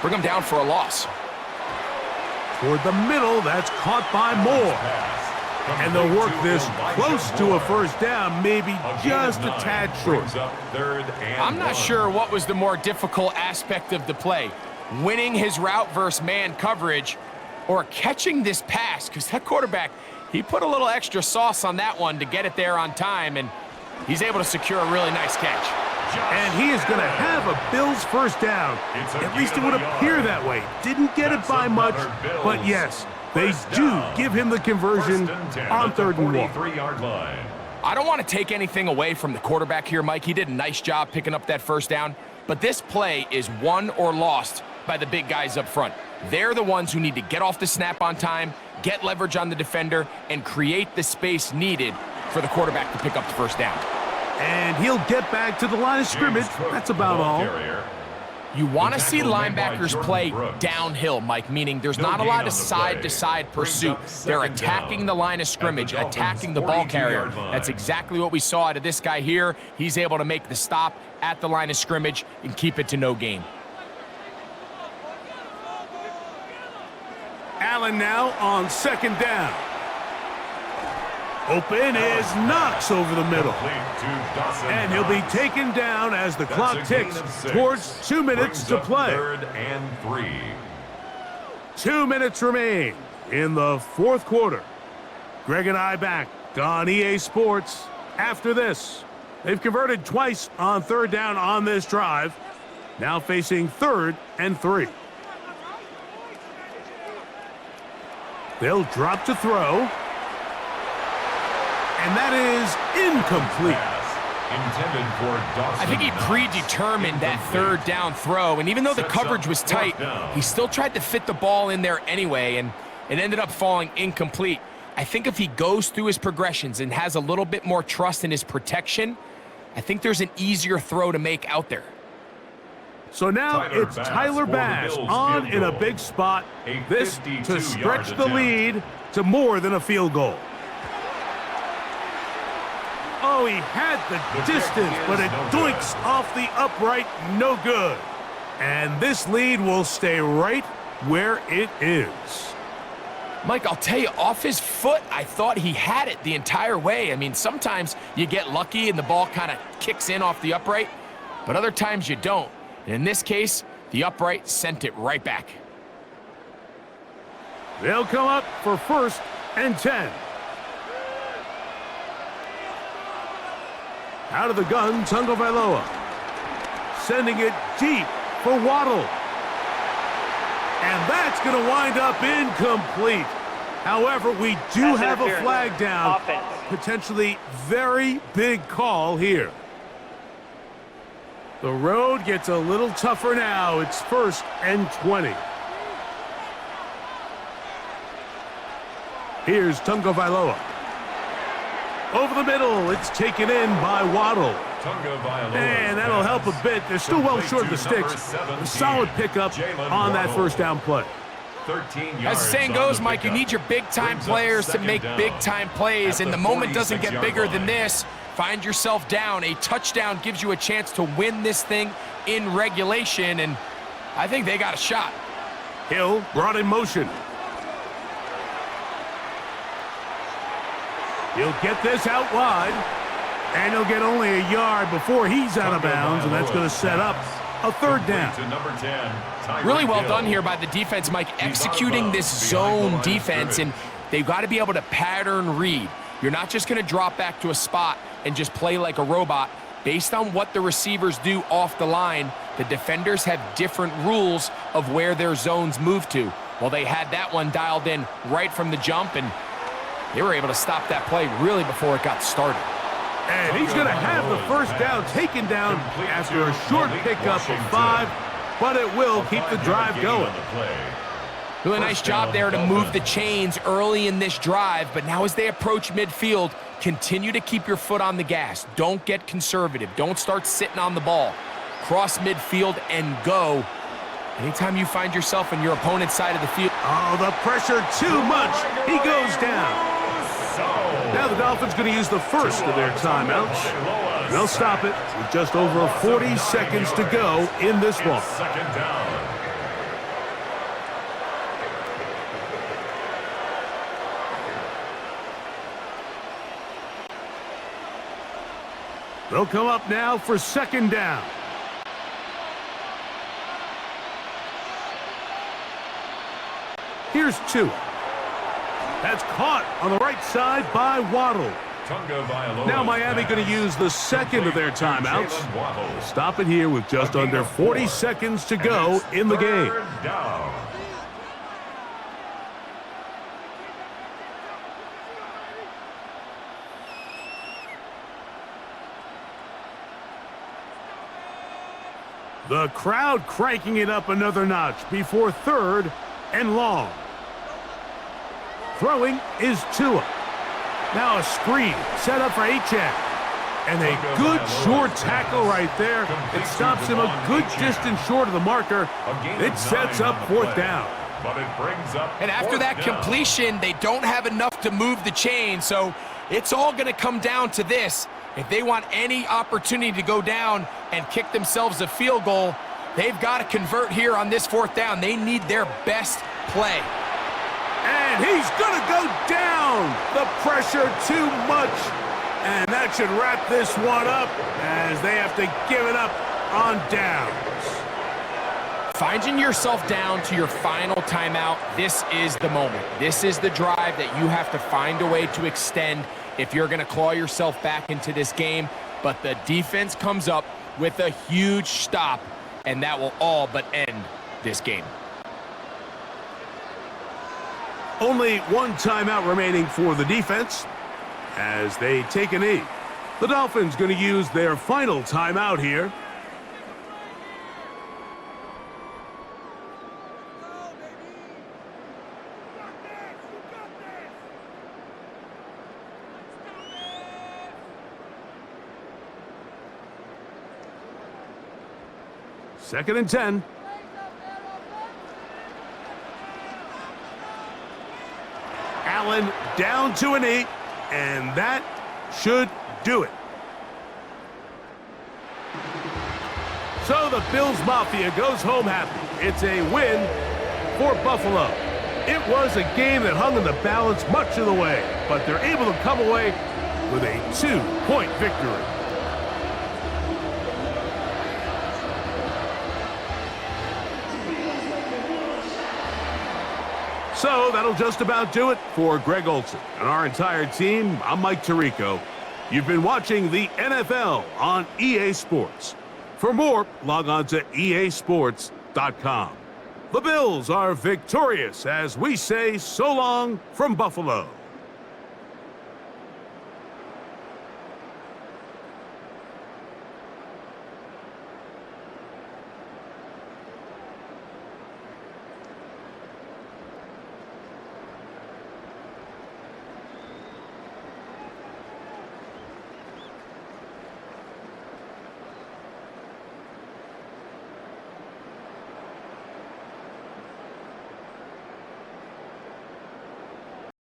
bring them down for a loss. Toward the middle, that's caught by Moore. And they'll work this close to a first down, maybe just a tad short. I'm not sure what was the more difficult aspect of the play, winning his route versus man coverage or catching this pass, because that quarterback, he put a little extra sauce on that one to get it there on time, and he's able to secure a really nice catch. And he is going to have a Bills first down. At least it would appear that way. Didn't get it by much, but yes, they do give him the conversion on 3rd and 1. I don't want to take anything away from the quarterback here, Mike. He did a nice job picking up that first down, but this play is won or lost by the big guys up front. They're the ones who need to get off the snap on time, get leverage on the defender, and create the space needed for the quarterback to pick up the first down. And he'll get back to the line of scrimmage. That's about all. You want to see linebackers play downhill, Mike, meaning there's not a lot of side-to-side pursuit. They're attacking the line of scrimmage, attacking the ball carrier. That's exactly what we saw out of this guy here. He's able to make the stop at the line of scrimmage and keep it to no gain. Allen now on second down. Open is Knox over the middle. And he'll be taken down as the clock ticks towards 2 minutes to play. 3rd and 3. 2 minutes remain in the fourth quarter. Greg and I back on EA Sports after this. They've converted twice on third down on this drive. Now facing 3rd and 3. They'll drop to throw. And that is incomplete. I think he predetermined that third down throw, and even though the coverage was tight, he still tried to fit the ball in there anyway, and it ended up falling incomplete. I think if he goes through his progressions and has a little bit more trust in his protection, I think there's an easier throw to make out there. So now it's Tyler Bass on in a big spot. This to stretch the lead to more than a field goal. Oh, he had the distance, but it doinks off the upright, no good. And this lead will stay right where it is. Mike, I'll tell you, off his foot, I thought he had it the entire way. I mean, sometimes you get lucky and the ball kind of kicks in off the upright, but other times you don't. And in this case, the upright sent it right back. They'll come up for 1st and 10. Out of the gun, Tagovailoa. Sending it deep for Waddle. And that's going to wind up incomplete. However, we do have a flag down. Potentially very big call here. The road gets a little tougher now. It's 1st and 20. Here's Tagovailoa. Over the middle, it's taken in by Waddle. And that'll help a bit. They're still well short of the sticks. A solid pickup on that first down play. As the saying goes, Mike, you need your big-time players to make big-time plays, and the moment doesn't get bigger than this. Find yourself down. A touchdown gives you a chance to win this thing in regulation, and I think they got a shot. Hill brought in motion. He'll get this out wide, and he'll get only a yard before he's out of bounds, and that's going to set up a 3rd down. Really well done here by the defense, Mike, executing this zone defense, and they've got to be able to pattern read. You're not just going to drop back to a spot and just play like a robot. Based on what the receivers do off the line, the defenders have different rules of where their zones move to. Well, they had that one dialed in right from the jump, and they were able to stop that play really before it got started. And he's going to have the first down taken down after a short pickup of 5, but it will keep the drive going. Really nice job there to move the chains early in this drive, but now as they approach midfield, continue to keep your foot on the gas. Don't get conservative. Don't start sitting on the ball. Cross midfield and go. Anytime you find yourself on your opponent's side of the field. Oh, the pressure too much. He goes down. Now the Dolphins going to use the first of their timeouts. They'll stop it with just over 40 seconds to go in this one. 2nd down. They'll come up now for 2nd down. Here's 2. That's caught on the right side by Waddle. Now Miami going to use the second of their timeouts. Stop it here with just under 40 seconds to go in the game. The crowd cranking it up another notch before 3rd and long. Throwing is Tua. Now a screen set up for Achane. And a good short tackle right there. It stops him a good distance short of the marker. It sets up 4th down. But it brings up And after that completion, they don't have enough to move the chain, so it's all going to come down to this. If they want any opportunity to go down and kick themselves a field goal, they've got to convert here on this 4th down. They need their best play. And he's going to go down. The pressure too much. And that should wrap this one up as they have to give it up on downs. Finding yourself down to your final timeout, this is the moment. This is the drive that you have to find a way to extend if you're going to claw yourself back into this game. But the defense comes up with a huge stop, and that will all but end this game. Only one timeout remaining for the defense as they take a knee. The Dolphins going to use their final timeout here. Second and 10. Allen down to a knee, and that should do it. So the Bills Mafia goes home happy. It's a win for Buffalo. It was a game that hung in the balance much of the way, but they're able to come away with a 2-point victory. So that'll just about do it for Greg Olsen and our entire team. I'm Mike Tirico. You've been watching the NFL on EA Sports. For more, log on to easports.com. The Bills are victorious as we say so long from Buffalo.